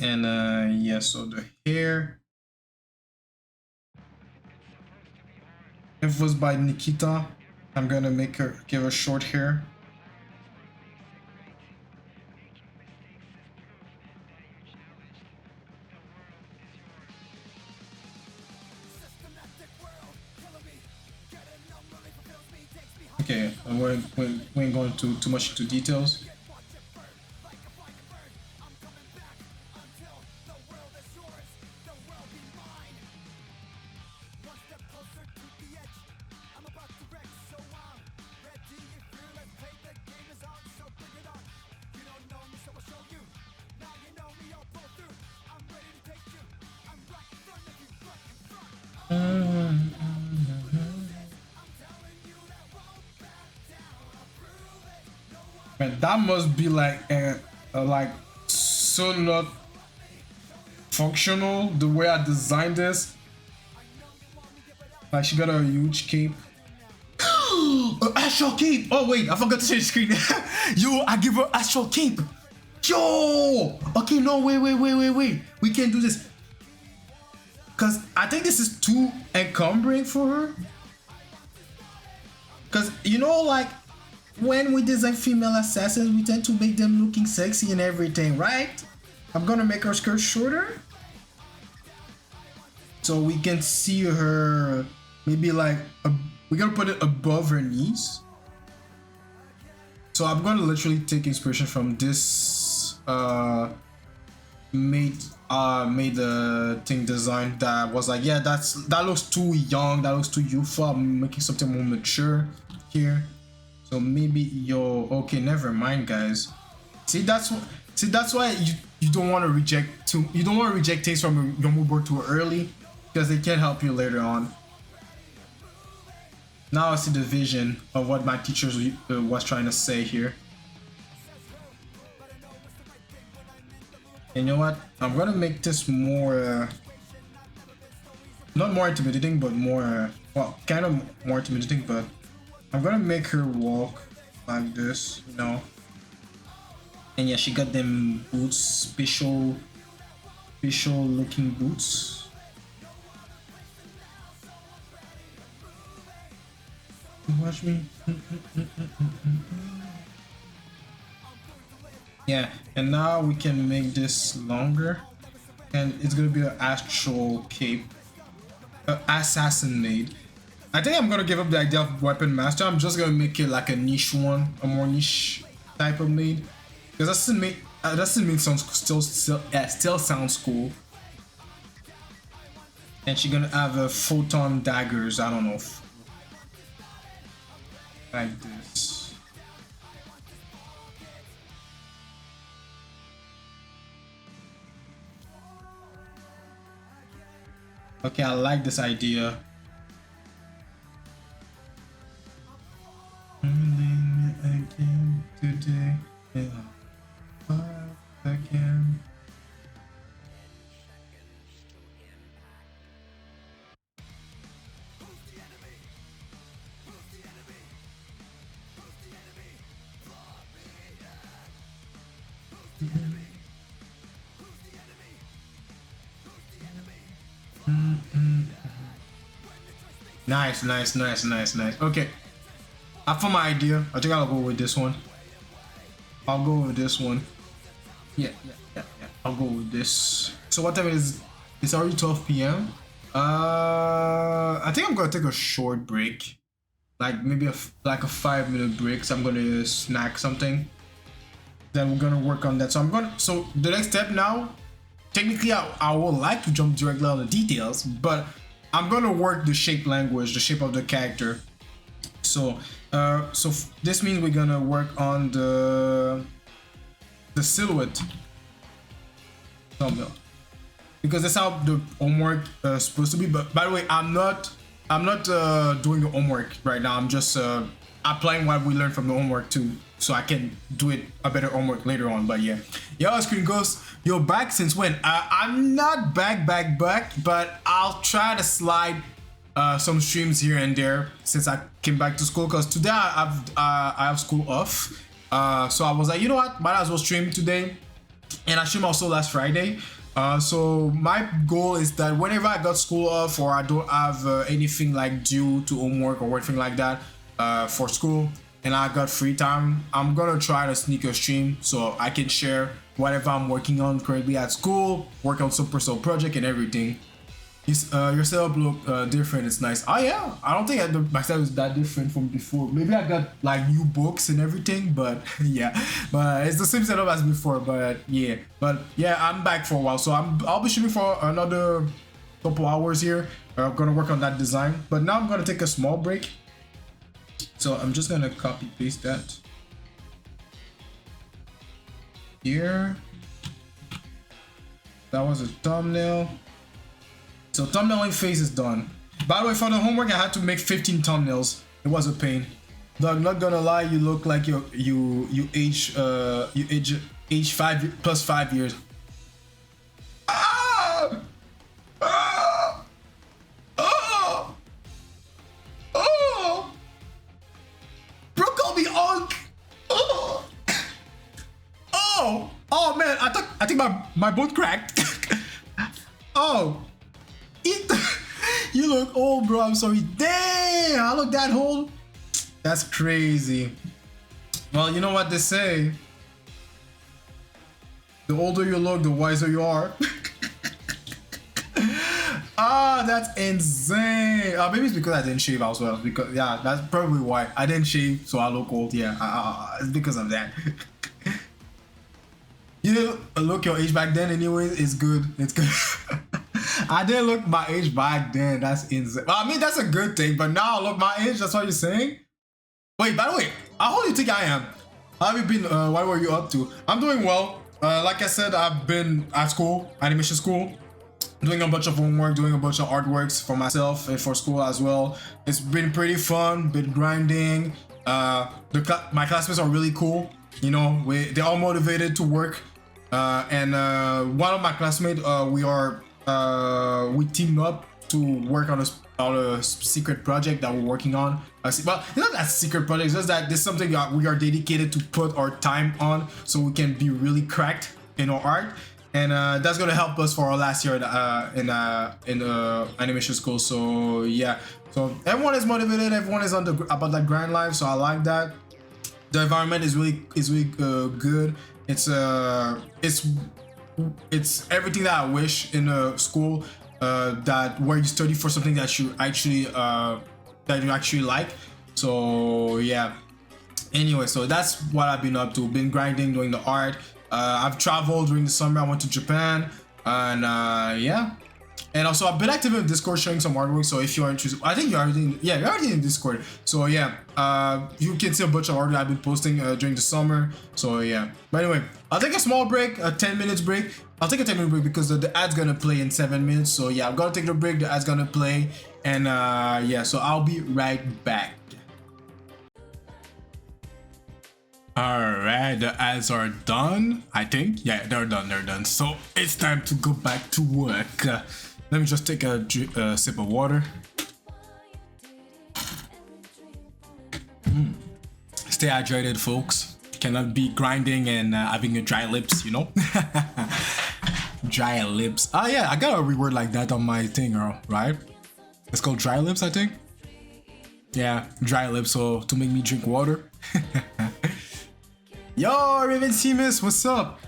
[SPEAKER 1] And yeah, so the hair, it was by Nikita. I'm gonna give her short hair. Okay, we ain't going too much into details. Man, that must be like like so not functional the way I designed this. Like, she got a huge cape. An astral cape! Oh wait, I forgot to change screen. Yo, I give her astral cape. Yo! Okay, no, wait. We can't do this. Cause I think this is too encumbering for her. Cause you know, like, when we design female assassins, we tend to make them looking sexy and everything, right? I'm gonna make her skirt shorter, so we can see her maybe like we're gonna put it above her knees. So I'm gonna literally take inspiration from this Maid thing design that was like, yeah, that looks too young, that looks too youthful. I'm making something more mature here. So maybe okay, never mind, guys. See, that's why you don't want to reject things from your mood board too early, because they can't help you later on. Now I see the vision of what my teachers was trying to say here. And you know what? I'm gonna make this more, not more intimidating, but more, well, kind of more intimidating, but I'm gonna make her walk like this, you know. And yeah, she got them boots, special looking boots. Watch me. Yeah, and now we can make this longer, and it's gonna be an actual cape, assassin Maid. I think I'm gonna give up the idea of weapon master. I'm just gonna make it like a niche one, a more niche type of Maid, because assassin Maid sounds still sounds cool. And she's gonna have a photon daggers. I don't know, like this. Okay, I like this idea. Again today, again. Nice. Okay, I found my idea. I think I'll go with this one. I'll go with this one. Yeah. I'll go with this. So what time is? It's already 12 p.m. I think I'm gonna take a short break, like maybe a 5-minute break. So I'm gonna snack something. Then we're gonna work on that. So the next step now, technically I would like to jump directly on the details, but I'm gonna work the shape language, the shape of the character. So this means we're gonna work on the silhouette thumbnail, because that's how the homework is supposed to be. But by the way, I'm not doing the homework right now. I'm just applying what we learned from the homework too, so I can do it a better homework later on. But yeah, yo, Screen Ghost, you're back since when? I'm not back, but I'll try to slide some streams here and there since I came back to school, because today I have school off. So I was like, you know what, might as well stream today, and I streamed also last Friday. So my goal is that whenever I got school off, or I don't have anything like due to homework or anything like that for school, and I got free time, I'm gonna try to sneak a stream so I can share whatever I'm working on currently at school, work on some personal project and everything. Your setup look different. It's nice. Oh yeah, I don't think my setup is that different from before. Maybe I got like new books and everything, but yeah, but it's the same setup as before. But yeah, I'm back for a while, so I'll be shooting for another couple hours here. I'm gonna work on that design, but now I'm gonna take a small break. So I'm just gonna copy paste that here. That was a thumbnail. So thumbnailing phase is done. By the way, for the homework, I had to make 15 thumbnails. It was a pain. Though I'm not gonna lie, you look like you age 5 years. Ah! Ah! Oh! Oh! Bro, call me Unk. Oh! Oh! Oh man, I think my bone cracked. Oh! You look old, bro. I'm sorry. Damn, I look that old. That's crazy. Well, you know what they say. The older you look, the wiser you are. Ah, that's insane. Maybe it's because I didn't shave as well. Because yeah, that's probably why I didn't shave, so I look old. Yeah, it's because of that. You didn't look your age back then, anyways. It's good. It's good. I didn't look my age back then. That's insane. Well, I mean, that's a good thing, but now I look my age. That's what you're saying? Wait, by the way, how old do you think I am? How have you been? What were you up to? I'm doing well. Like I said, I've been at school, animation school, doing a bunch of homework, doing a bunch of artworks for myself and for school as well. It's been pretty fun, been grinding. My classmates are really cool. You know, they're all motivated to work. And one of my classmates, we teamed up to work on a secret project that we're working on. Well, it's not that secret project, it's just that this is something that we are dedicated to put our time on, so we can be really cracked in our art. And that's gonna help us for our last year in animation school. So yeah, so everyone is motivated, everyone is about that grind life. So I like that. The environment is really good. It's everything that I wish in a school where you study for something that you actually like. So yeah. Anyway, so that's what I've been up to. Been grinding, doing the art. I've traveled during the summer. I went to Japan, and yeah. And also, I've been active in Discord sharing some artwork. So if you're interested, I think you're already in Discord. So yeah, you can see a bunch of artwork I've been posting during the summer. So yeah. But anyway, I'll take a small break, a 10 minutes break. I'll take a 10-minute break because the ad's gonna play in 7 minutes. So yeah, I'm gonna take the break. The ad's gonna play, and yeah. So I'll be right back. Alright, the ads are done, I think. Yeah, they're done. So it's time to go back to work. Let me just take a sip of water. Stay hydrated, folks. Cannot be grinding and having a dry lips, you know? Dry lips. Oh yeah, I got a reword like that on my thing, right? It's called dry lips, I think. Yeah, dry lips, so to make me drink water. Yo, Raven Seamus, what's up?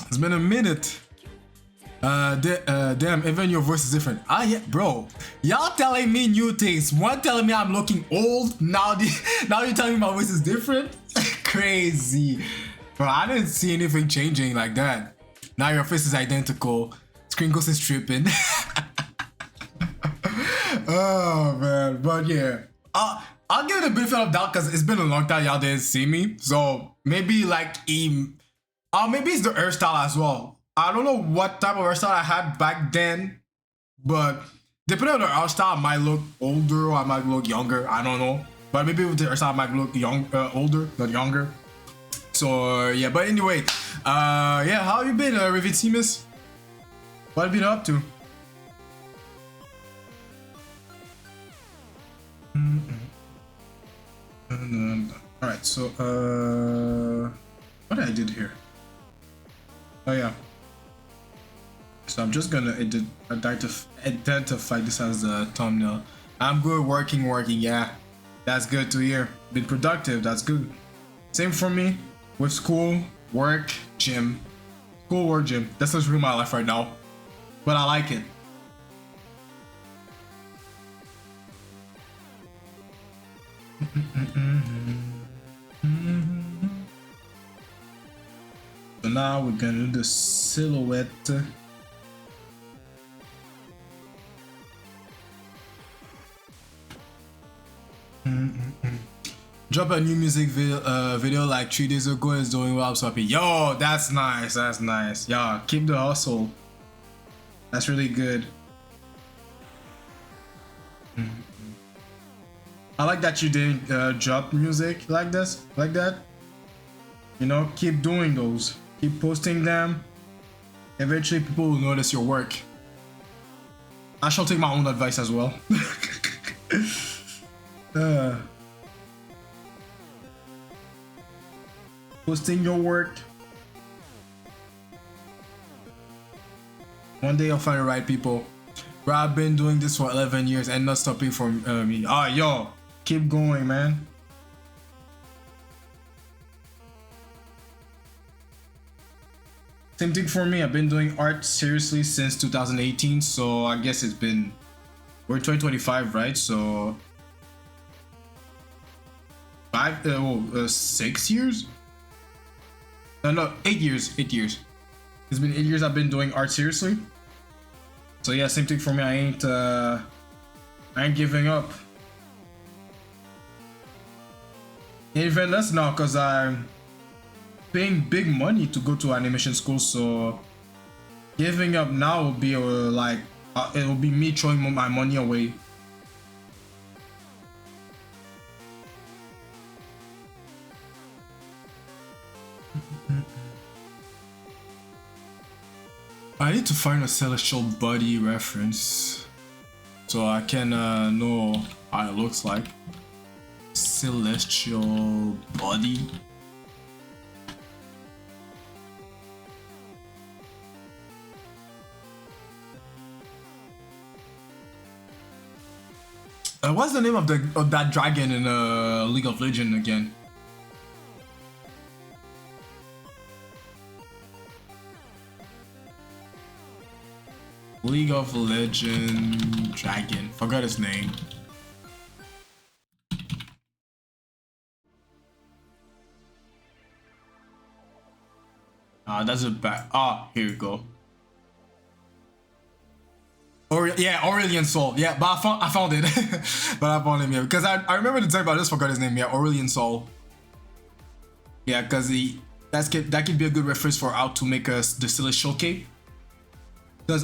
[SPEAKER 1] It's been a minute. Damn, even your voice is different. Ah, yeah, bro. Y'all telling me new things. One telling me I'm looking old. Now you're telling me my voice is different. Crazy, bro. I didn't see anything changing like that. Now your face is identical. Screen Ghost is tripping. Oh man, but yeah, I'll give it a benefit of doubt because it's been a long time y'all didn't see me. So maybe like maybe it's the hairstyle as well. I don't know what type of hairstyle I had back then, but depending on the hairstyle, I might look older or I might look younger. I don't know, but maybe with the hairstyle, I might look older, not younger. So yeah, but anyway, yeah, how you been, Revitimus? What have you been up to? Alright, so what did I do here? Oh yeah. So I'm just gonna identify this as a thumbnail. I'm good, working, yeah. That's good to hear. Been productive, that's good. Same for me with school, work, gym. School, work, gym. That's literally my life right now. But I like it. So now we're gonna do the silhouette. Drop a new music video like 3 days ago and it's doing well. I'm so happy. Yo, that's nice. That's nice. Yeah, keep the hustle. That's really good. I like that you didn't drop music like this, like that. You know, keep doing those. Keep posting them. Eventually, people will notice your work. I shall take my own advice as well. Posting your work. One day I'll find the right people. Bro, I've been doing this for 11 years and not stopping for me. Ah, yo, keep going, man. Same thing for me. I've been doing art seriously since 2018, so I guess it's been, we're 2025, right? So 6 years? No, 8 years. 8 years. It's been 8 years I've been doing art seriously. So yeah, same thing for me. I ain't giving up. Even less now, cause I'm paying big money to go to animation school. So giving up now will be like it will be me throwing my money away. I need to find a celestial body reference so I can know how it looks like. Celestial body. What's the name of that dragon in League of Legends again? League of Legends dragon. Forgot his name. That's a bad. Here we go. Aurelian Soul. Yeah, but I found it. But I found him, yeah, because I remember the time, but I just forgot his name. Yeah, Aurelian Soul. Yeah, because that could be a good reference for how to make the celestial cape. Because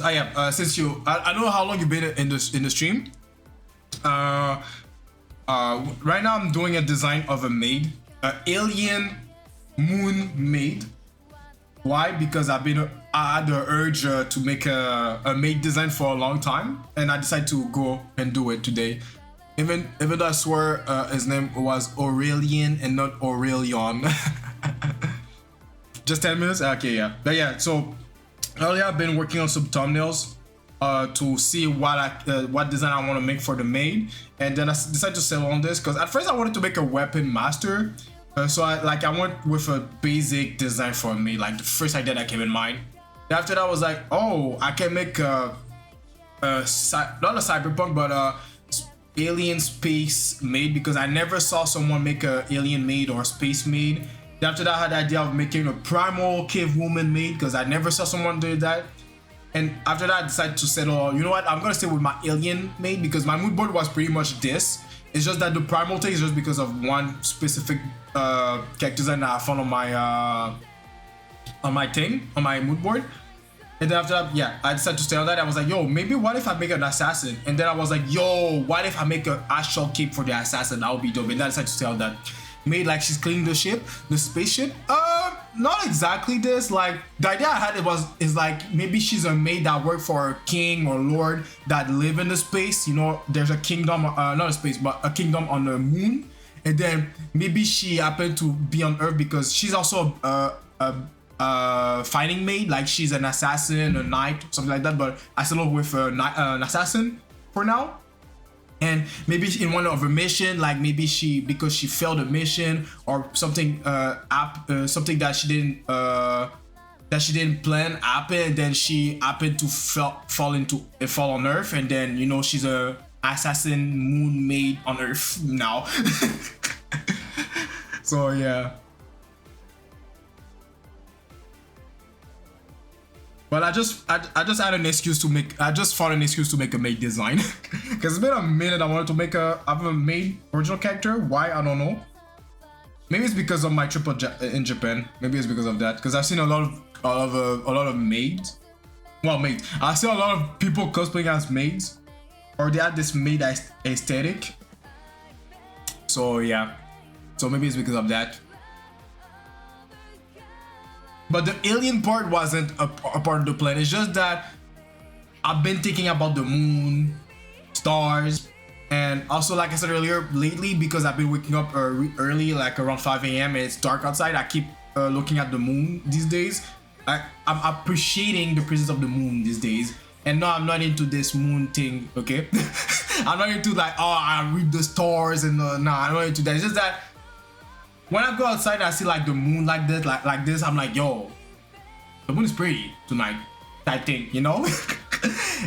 [SPEAKER 1] since I don't know how long you've been in the stream. Right now I'm doing a design of a maid, alien moon maid. Why? Because I had the urge to make a maid design for a long time, and I decided to go and do it today. Even though I swear his name was Aurelian and not Aurelion. Just 10 minutes? Okay, yeah. But yeah, so earlier I've been working on some thumbnails to see what design I want to make for the maid, and then I decided to settle on this because at first I wanted to make a weapon master. So I went with a basic design for me, like the first idea that came in mind. Then after that I was like, oh, I can make not a cyberpunk, but alien space maid, because I never saw someone make a alien maid or space maid. Then after that I had the idea of making a primal cave woman maid, because I never saw someone do that. And after that, I decided to settle, you know what, I'm gonna stay with my alien maid because my mood board was pretty much this. It's just that the primal thing is just because of one specific character design that I found on my thing, on my mood board. And then after that, yeah, I decided to stay on that. I was like, yo, maybe what if I make an assassin? And then I was like, yo, what if I make an astral cape for the assassin? That would be dope. And then I decided to stay on that. Made like she's cleaning the ship, the spaceship. Not exactly this. Like the idea I had is like maybe she's a maid that worked for a king or lord that live in the space. You know, there's a kingdom, not a space, but a kingdom on the moon. And then maybe she happened to be on Earth because she's also a fighting maid. Like she's an assassin, a knight, something like that. But I settled with an assassin for now. And maybe in one of her mission, like maybe because she failed a mission or something, something that she didn't plan happened, then she happened to fall on Earth, and then you know she's a assassin moon maid on Earth now. So yeah. But I just had an excuse to make. I just found an excuse to make a maid design because it's been a minute. I wanted to make have a maid original character. Why, I don't know. Maybe it's because of my trip in Japan. Maybe it's because of that. Because I've seen a lot of maids. Well, maids. I see a lot of people cosplaying as maids, or they had this maid aesthetic. So yeah. So maybe it's because of that. But the alien part wasn't a part of the plan. It's just that I've been thinking about the moon, stars, and also, like I said earlier, lately, because I've been waking up early, like around 5 a.m. and it's dark outside, I keep looking at the moon these days. I'm appreciating the presence of the moon these days. And no, I'm not into this moon thing, okay? I'm not into like, oh, I read the stars and no, I'm not into that. It's just that when I go outside and I see like the moon like this, like this, I'm like, yo, the moon is pretty tonight, type thing, you know?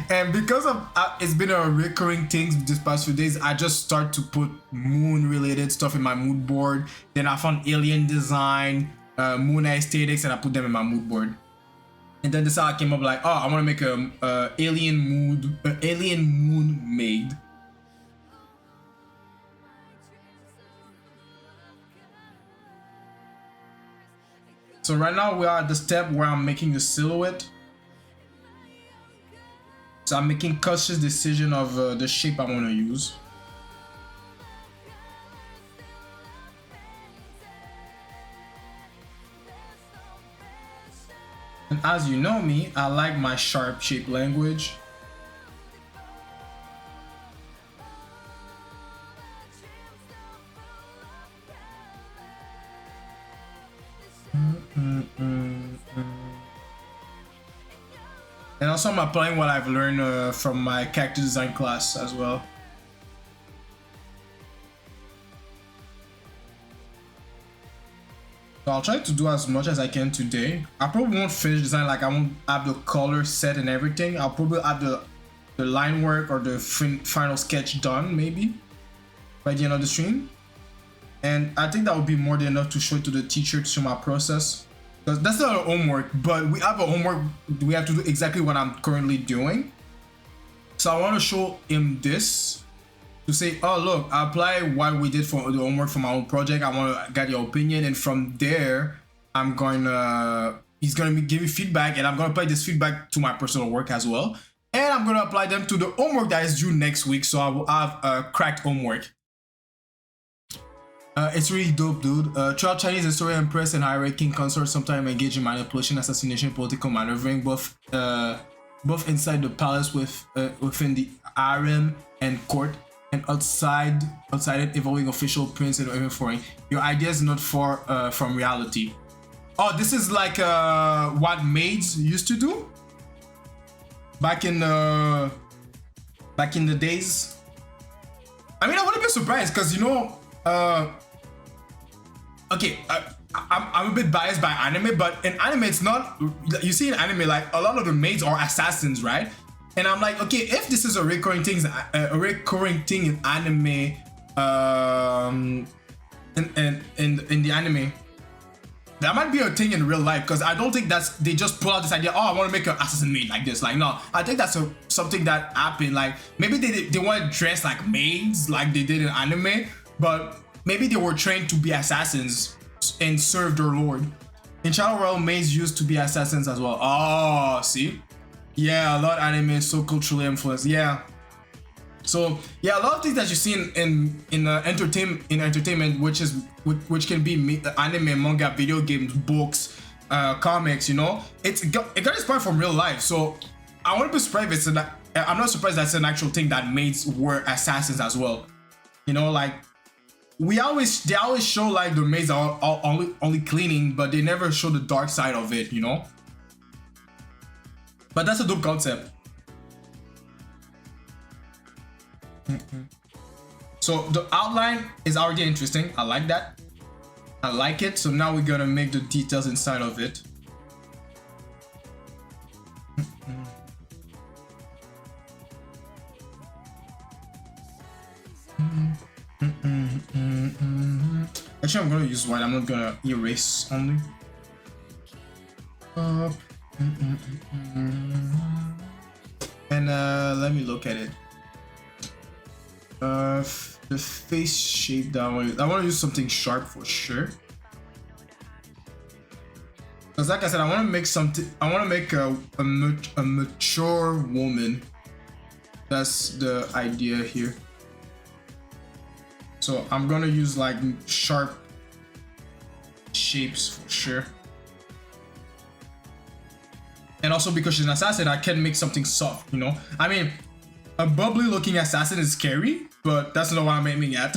[SPEAKER 1] And because of it's been a recurring thing this past few days, I just start to put moon related stuff in my mood board. Then I found alien design, moon aesthetics, and I put them in my mood board. And then this is how I came up like, oh, I want to make a alien moon maid. So right now we are at the step where I'm making the silhouette. So I'm making conscious decision of the shape I want to use. And as you know me, I like my sharp shape language. And also I'm applying what I've learned from my character design class as well. So I'll try to do as much as I can today. I probably won't finish design, like I won't have the color set and everything. I'll probably have the line work or the final sketch done maybe by the end of the stream. And I think that would be more than enough to show it to the teacher to show my process. Because that's not our homework, but we have a homework. We have to do exactly what I'm currently doing. So I want to show him this to say, oh, look, I apply what we did for the homework for my own project. I want to get your opinion. And from there, he's going to give me feedback, and I'm going to apply this feedback to my personal work as well. And I'm going to apply them to the homework that is due next week. So I will have a cracked homework. It's really dope, dude. Throughout Chinese history, empress and high-ranking consorts sometimes engage in manipulation, assassination, political maneuvering, both inside the palace within the harem and court, and outside it, involving official prince and even foreign. Your idea is not far from reality. Oh, this is like what maids used to do back in the days. I mean, I wouldn't be surprised because, you know, okay, I'm a bit biased by anime, but in anime it's not, you see in anime like a lot of the maids are assassins, right? And I'm like, okay, if this is a recurring thing in anime, in the anime, that might be a thing in real life, because I don't think they just pull out this idea, oh, I want to make an assassin maid like this. Like, no, I think that's something that happened. Like, maybe they want to dress like maids like they did in anime, but maybe they were trained to be assassins and serve their lord. In Shadow Realm, maids used to be assassins as well. Oh, see? Yeah, a lot of anime is so culturally influenced. Yeah. So yeah, a lot of things that you see in entertainment, which can be anime, manga, video games, books, comics. You know, it got inspired from real life. So I wouldn't be surprised if I'm not surprised that's an actual thing, that maids were assassins as well. You know, like they always show like the maids are only cleaning, but they never show the dark side of it. You know, but that's a dope concept. So the outline is already interesting. I like that. I like it. So now we're gonna make the details inside of it. Actually, I'm gonna use white. I'm not gonna erase only. And let me look at it. The face shape that I want to use something sharp for sure. Because like I said, I want to make something. I want to make a mature woman. That's the idea here. So I'm gonna use like sharp shapes for sure. And also because she's an assassin, I can make something soft. You know, I mean, a bubbly looking assassin is scary, but that's not what I'm aiming at.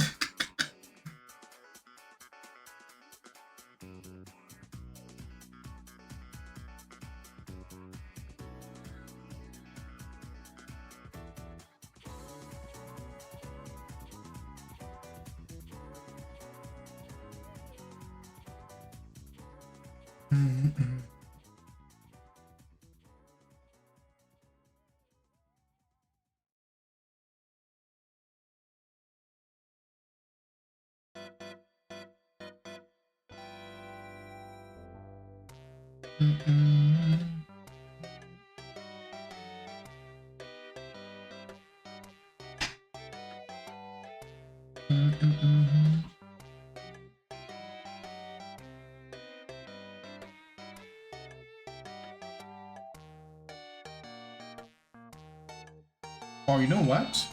[SPEAKER 1] Oh, you know what?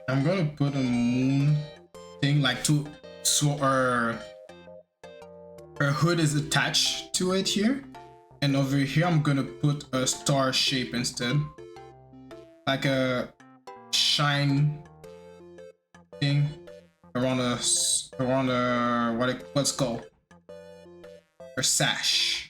[SPEAKER 1] I'm gonna put a moon thing like so her hood is attached to it here, and over here I'm gonna put a star shape instead, like a shine thing around what's called her sash.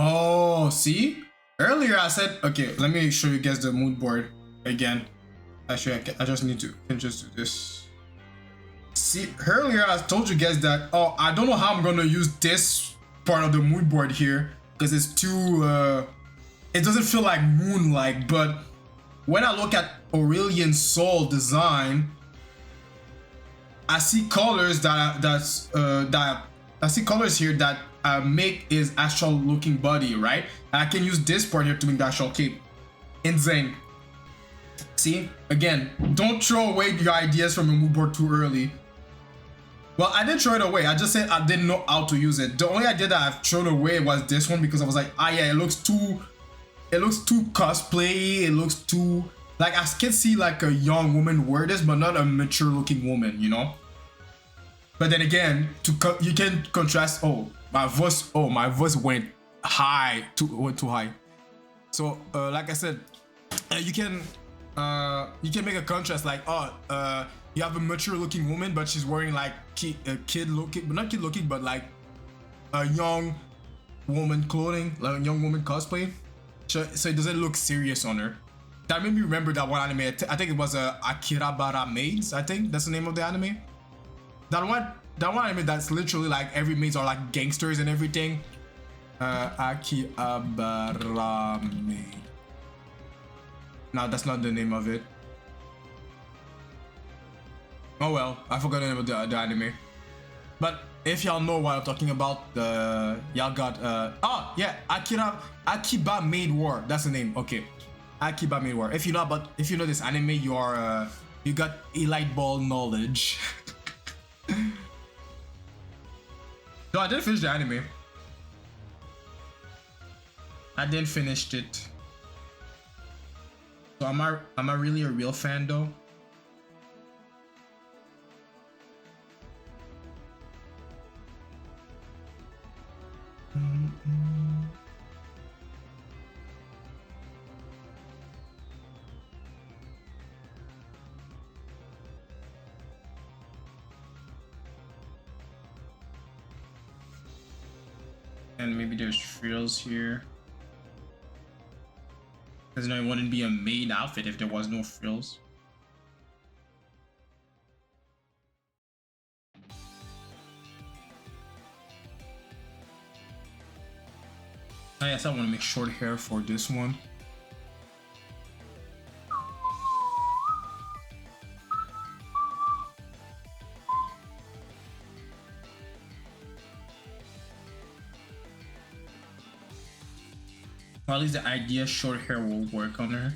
[SPEAKER 1] Oh, see? Earlier I said, okay, let me show you guys the mood board again. Actually, I just need to just do this. See, earlier I told you guys that, oh, I don't know how I'm gonna use this part of the mood board here because it's too, it doesn't feel like moon-like, but when I look at Aurelian Soul design, I see colors I see colors here that make his astral looking body, right? And I can use this part here to make the astral cape. Insane. see, again, don't throw away your ideas from a mood board too early. Well, I didn't throw it away. I just said I didn't know how to use it. The only idea that I've thrown away was this one because I was like, ah, yeah, it looks too cosplay. It looks too, like, I can see like a young woman wear this, but not a mature looking woman, you know? But then again, you can contrast. Oh, my voice went went too high. So, like I said, you can make a contrast, like, you have a mature looking woman, but she's wearing like kid looking, but not kid looking, but like a young woman clothing, like a young woman cosplay. So it doesn't look serious on her. That made me remember that one anime. I think it was Akirabara Maids. I think that's the name of the anime. That one anime that's literally like every maids are like gangsters and everything. Akirabara Maid. No, that's not the name of it. Oh well, I forgot the name of the anime. But if y'all know what I'm talking about, y'all got oh yeah, Akiba Maid War. That's the name. Okay, Akiba Maid War. If you know this anime, you are you got elite ball knowledge. No, I didn't finish the anime. I didn't finish it. So am I really a real fan though? And maybe there's frills here. Because it wouldn't be a maid outfit if there was no frills. Oh yes, I want to make short hair for this one. Well, at least the idea short hair will work on her.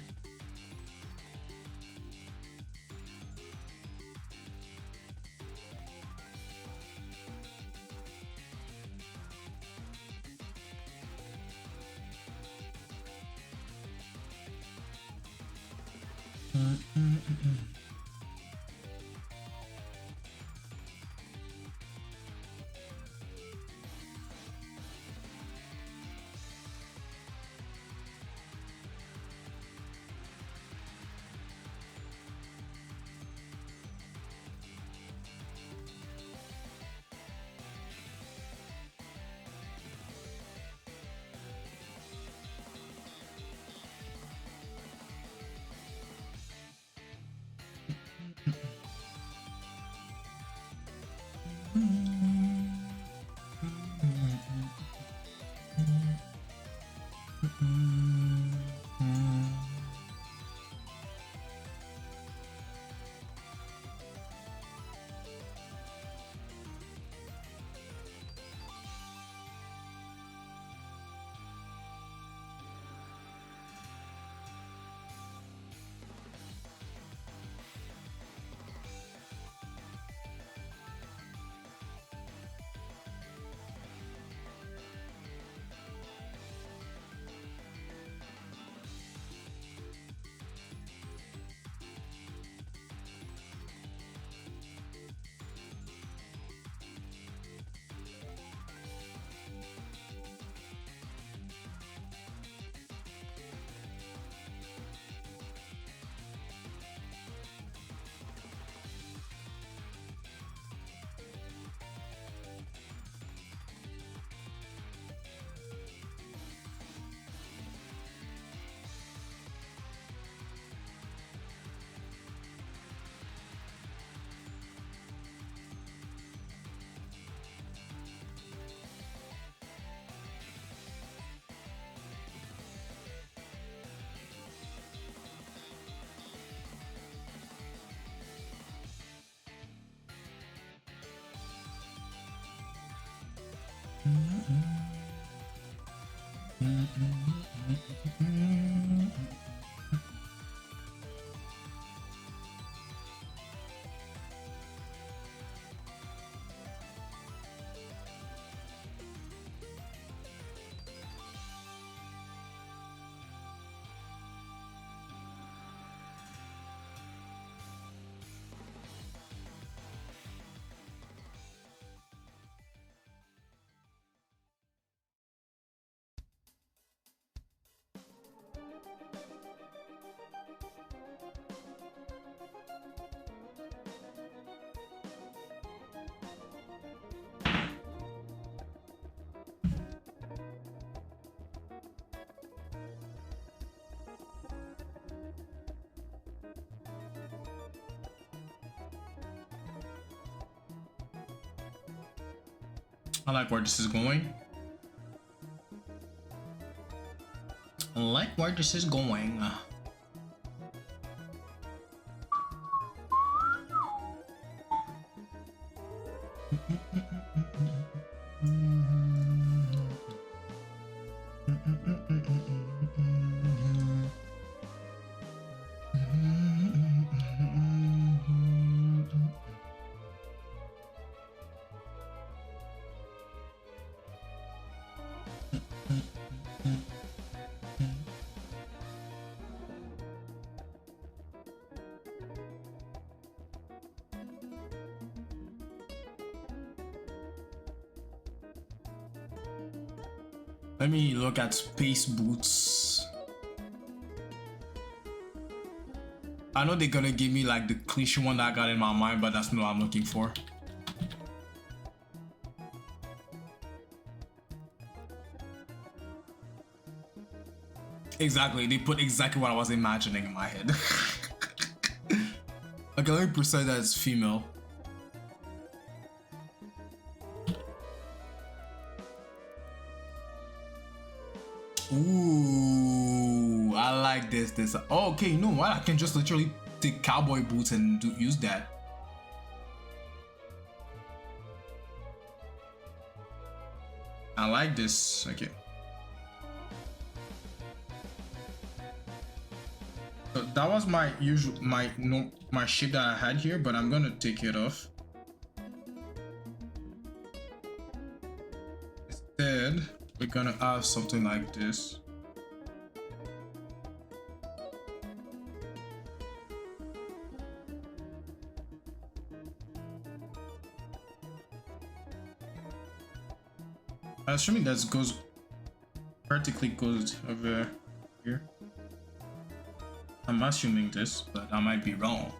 [SPEAKER 1] I like where this is going. I like where this is going. Let me look at space boots. I know they're gonna give me like the cliche one that I got in my mind, but that's not what I'm looking for. Exactly, they put exactly what I was imagining in my head. Okay, let me precise that it's female. Ooh, I like this. Oh, okay, you know what? I can just literally take cowboy boots and use that. I like this. Okay. So that was my usual my shape that I had here, but I'm gonna take it off. Instead, we're gonna have something like this. Assuming that goes practically goes over here. I'm assuming this, but I might be wrong.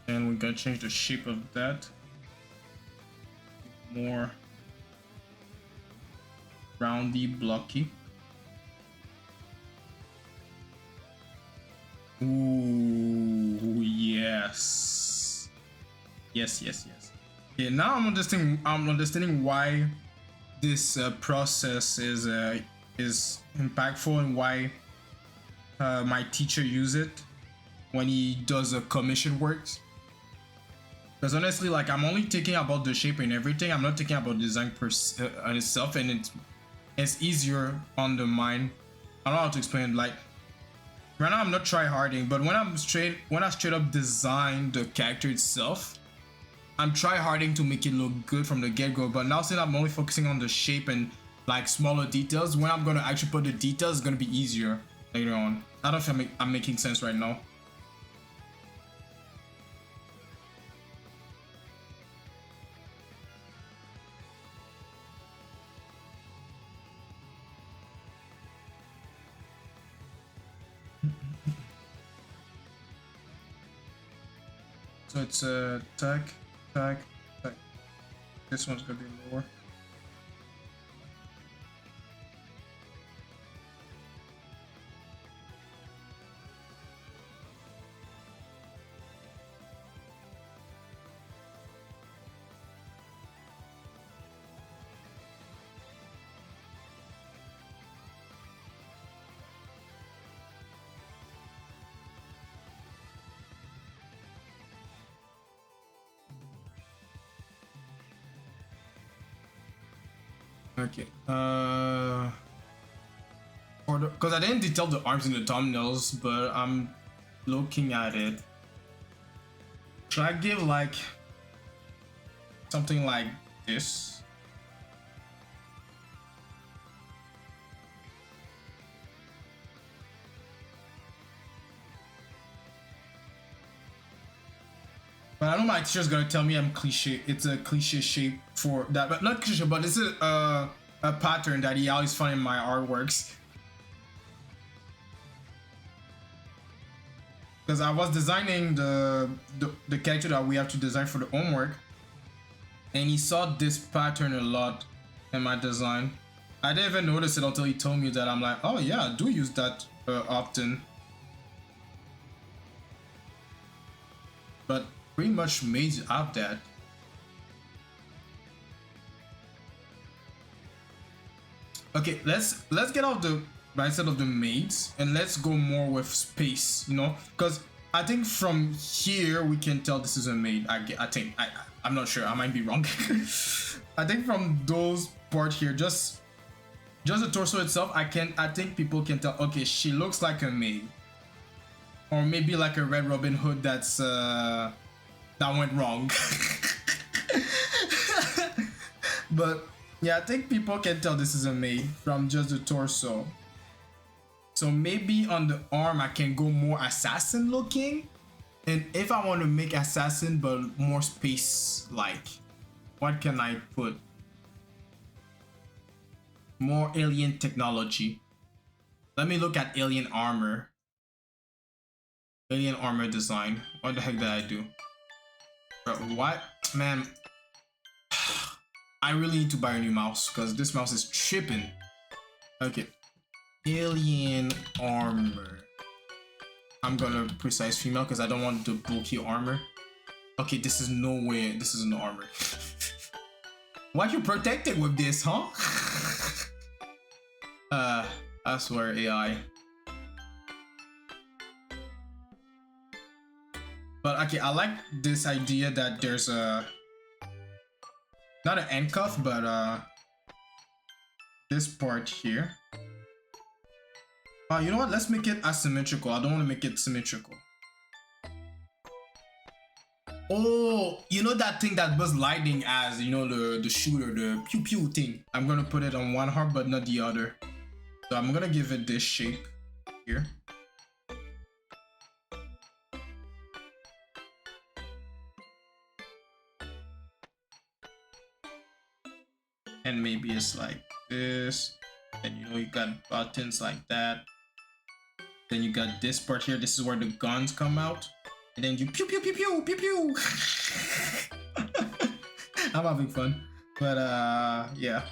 [SPEAKER 1] And we're gonna change the shape of that. More roundy, blocky. Ooh, yes. Yes. Okay, now I'm understanding why this process is impactful and why my teacher used it when he does commission works. Because honestly, like, I'm only thinking about the shape and everything. I'm not thinking about design on itself, and it's easier on the mind. I don't know how to explain it. Like, right now I'm not try-harding, but when I straight up design the character itself, I'm try-harding to make it look good from the get-go. But now since I'm only focusing on the shape and like smaller details, when I'm gonna actually put the details, it's gonna be easier later on. I don't know if I'm making sense right now. So it's tag. This one's gonna be lower. Okay. Because I didn't detail the arms and the thumbnails, but I'm looking at it, should I give like something like this? But I know my teacher's gonna tell me I'm cliche. It's a cliche shape for that, but not cliche, but this is a pattern that he always find in my artworks. Because I was designing the character that we have to design for the homework, and he saw this pattern a lot in my design. I didn't even notice it until he told me that. I'm like, oh yeah, I do use that often. But pretty much maids have that. Okay, let's get off the right side of the maids and let's go more with space, you know, because I think from here we can tell this is a maid. I think I'm not sure, I might be wrong. I think from those part here, just the torso itself, I think people can tell, okay, she looks like a maid, or maybe like a Red Robin Hood that's that went wrong. But yeah, I think people can tell this is a maid from just the torso. So maybe on the arm I can go more assassin looking, and if I want to make assassin but more space like, what can I put? More alien technology. Let me look at alien armor. Alien armor design. What the heck did I do? Bro, what? Man, I really need to buy a new mouse because this mouse is tripping. Okay. Alien armor. I'm gonna precise female because I don't want the bulky armor. Okay, this is no way. This is no armor. Why you protected with this, huh? I swear, AI. But okay, I like this idea that there's a not an handcuff, but this part here. You know what? Let's make it asymmetrical. I don't want to make it symmetrical. Oh, you know that thing that Buzz Lightning as, you know, the shooter, the pew pew thing. I'm gonna put it on one arm, but not the other. So I'm gonna give it this shape here. And maybe it's like this. And you know, you got buttons like that. Then you got this part here. This is where the guns come out. And then you pew pew pew pew pew pew. I'm having fun. But yeah.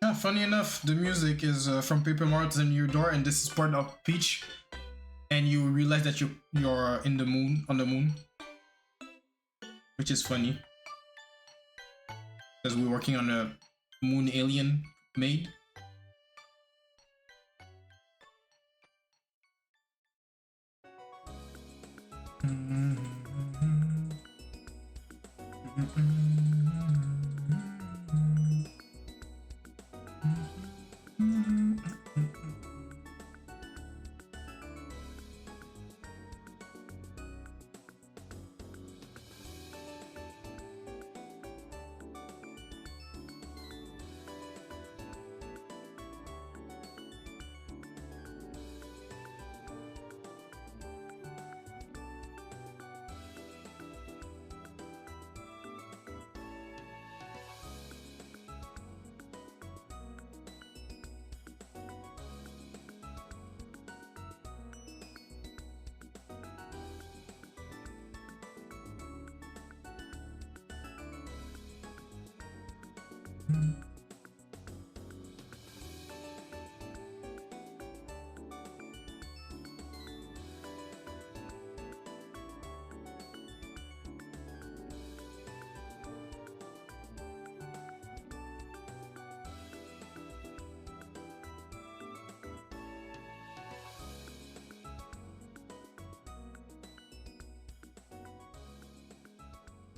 [SPEAKER 1] Yeah, funny enough, the music is from Paper Mario and Your Door, and this is part of Peach, and you realize that you're in the moon, on the moon, which is funny because we're working on a moon alien Maid.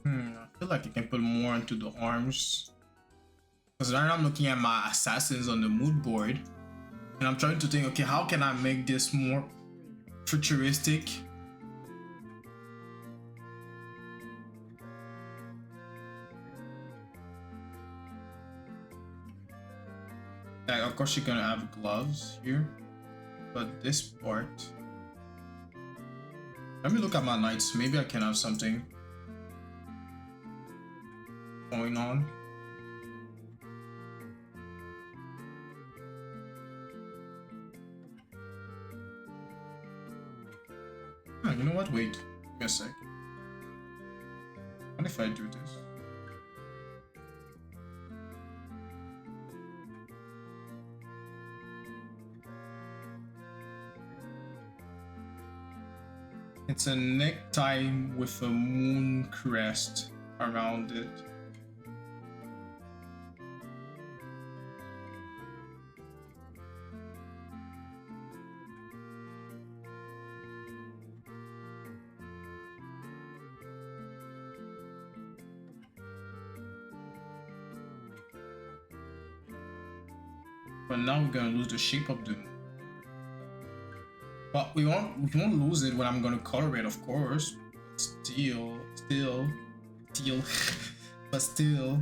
[SPEAKER 1] I feel like I can put more into the arms. Because right now I'm looking at my assassins on the mood board. And I'm trying to think, okay, how can I make this more futuristic? Like, of course you're gonna have gloves here. But this part... Let me look at my knights. Maybe I can have something going on. Oh, you know what? Wait. Give me a sec. What if I do this? It's a necktie with a moon crest around it. But now we're gonna lose the shape of the moon. But we won't lose it when I'm gonna color it, of course. Still, but still.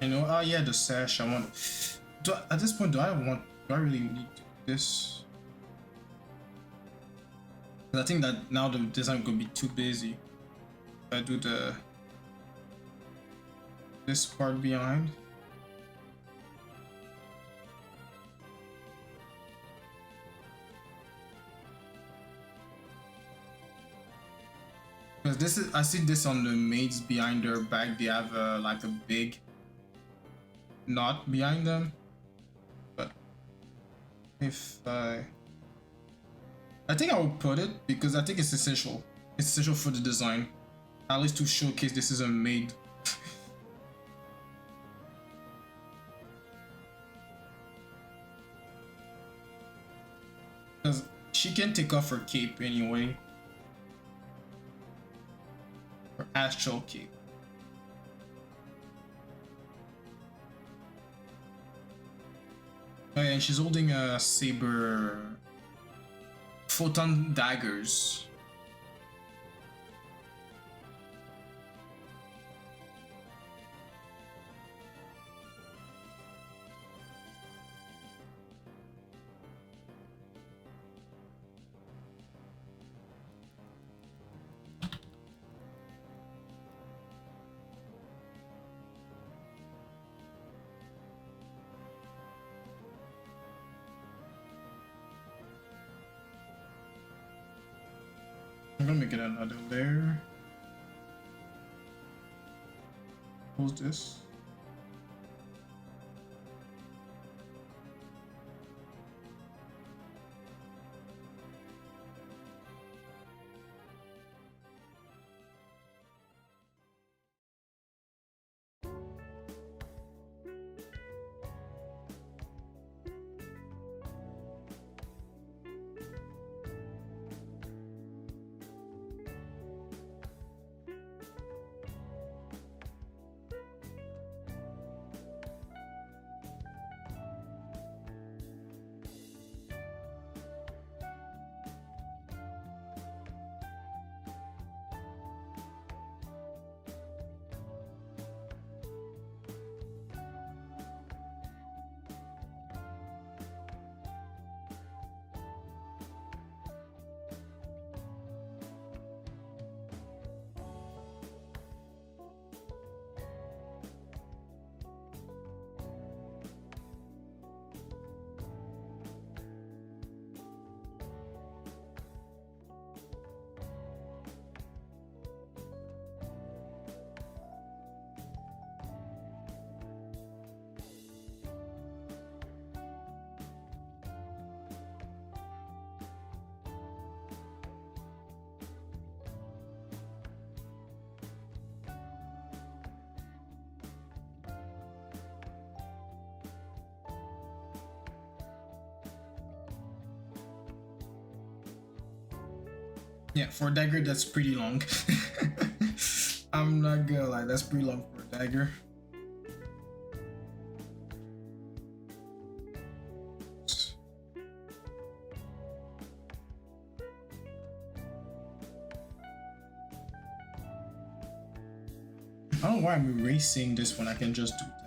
[SPEAKER 1] You know, oh yeah, the sash. I want. At this point, do I really need this? I think that now the design could be too busy. If I do this part behind. Because this is, I see this on the maids behind their back. They have like a big knot behind them. But if I think I will put it because I think it's essential. It's essential for the design, at least to showcase this is a maid. Because she can take off her cape anyway. Her astral cape. Oh yeah, and she's holding a saber. Photon daggers. I'm gonna make it another layer. Close this. Yeah, for a dagger, that's pretty long. I'm not gonna lie, that's pretty long for a dagger. I don't know why I'm erasing this when I can just do that.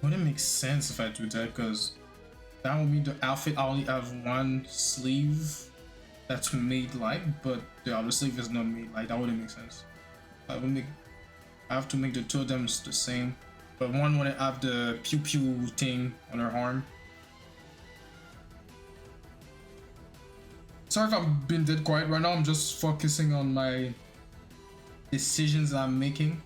[SPEAKER 1] Wouldn't make sense if I do that, because that would mean the outfit I only have one sleeve that's made light, but the other sleeve is not made light. That wouldn't make sense. I have to make the two of them the same, but one would have the pew pew thing on her arm. Sorry if I've been dead quiet right now. I'm just focusing on my decisions I'm making.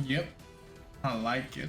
[SPEAKER 1] Yep, I like it.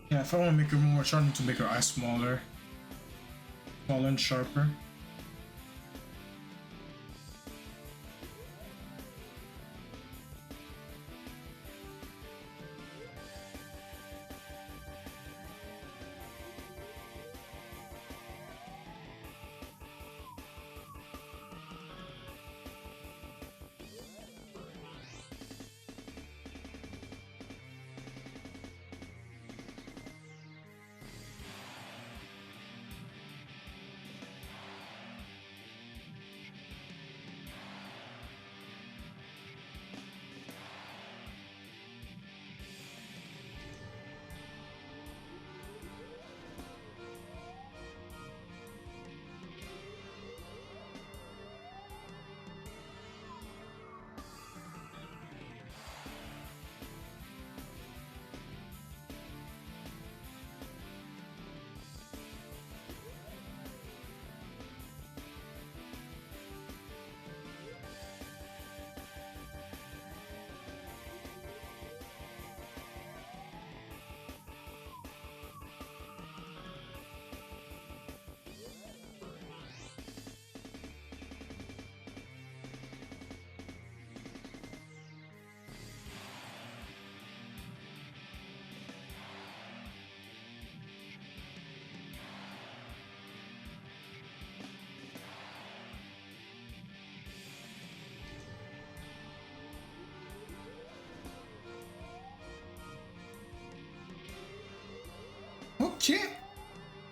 [SPEAKER 1] Yeah, if I want to make her more, I need to make her eyes smaller, smaller and sharper. Okay.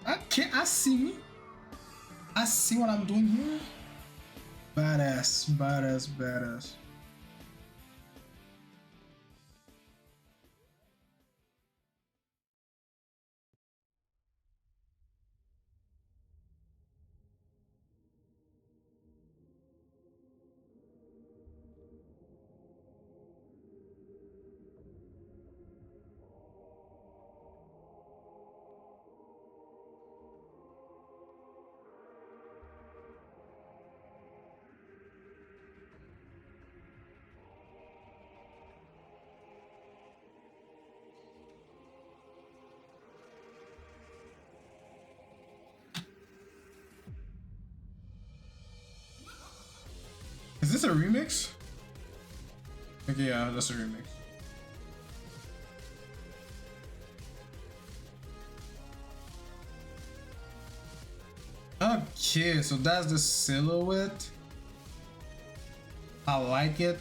[SPEAKER 1] Okay, I see me. I see what I'm doing here. Badass, badass, badass. Is this a remix? Okay, yeah, that's a remix. Okay, so that's the silhouette. I like it.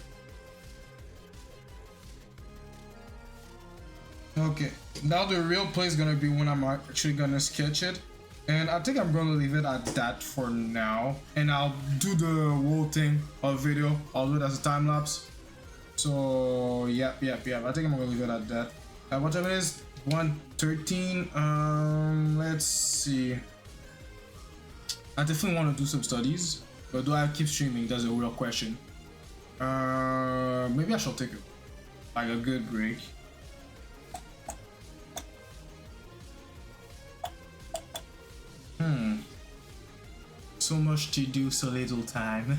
[SPEAKER 1] Okay, now the real play is gonna be when I'm actually gonna sketch it. And I think I'm gonna leave it at that for now. And I'll do the whole thing of video. I'll do it as a time lapse. So yeah. I think I'm gonna leave it at that. What time it is? 1:13. Let's see. I definitely want to do some studies, but do I keep streaming? That's a real question. Maybe I shall take like a good break. So much to do, so little time.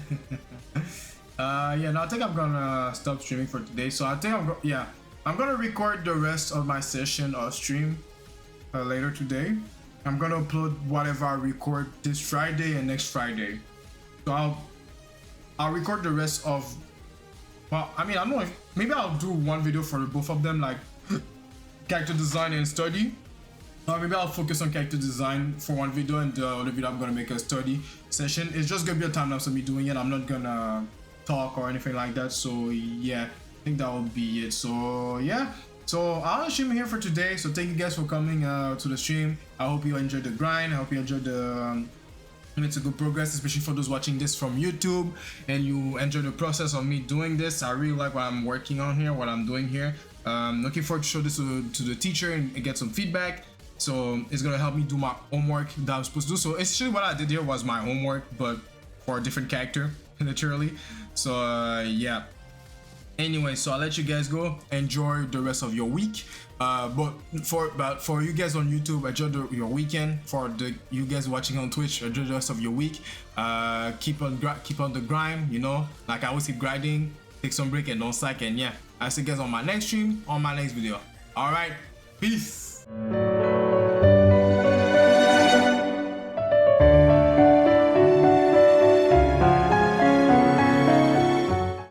[SPEAKER 1] Yeah, no, I think I'm gonna stop streaming for today. So I think I'm gonna record the rest of my session or stream later today. I'm gonna upload whatever I record this Friday and next Friday. So I'll record the rest of. Well, I mean, I don't know if maybe I'll do one video for both of them, like character design and study. Or maybe I'll focus on character design for one video, and the other video I'm gonna make a study session. It's just gonna be a time lapse of me doing it. I'm not gonna talk or anything like that. So yeah, I think that will be it. So yeah, so I'll stream here for today. So thank you guys for coming to the stream. I hope you enjoyed the grind. I hope you enjoyed the it's a good progress, especially for those watching this from YouTube and you enjoy the process of me doing this. I really like what I'm working on here, what I'm doing here. Looking forward to show this to the teacher and get some feedback. So it's gonna help me do my homework that I'm supposed to do. So essentially what I did here was my homework, but for a different character, literally. So yeah. Anyway, so I'll let you guys go. Enjoy the rest of your week. But for you guys on YouTube, enjoy your weekend. For you guys watching on Twitch, enjoy the rest of your week. Keep on the grind. You know, like I always keep grinding. Take some break and don't slack. And yeah, I'll see you guys on my next stream, on my next video. All right, peace.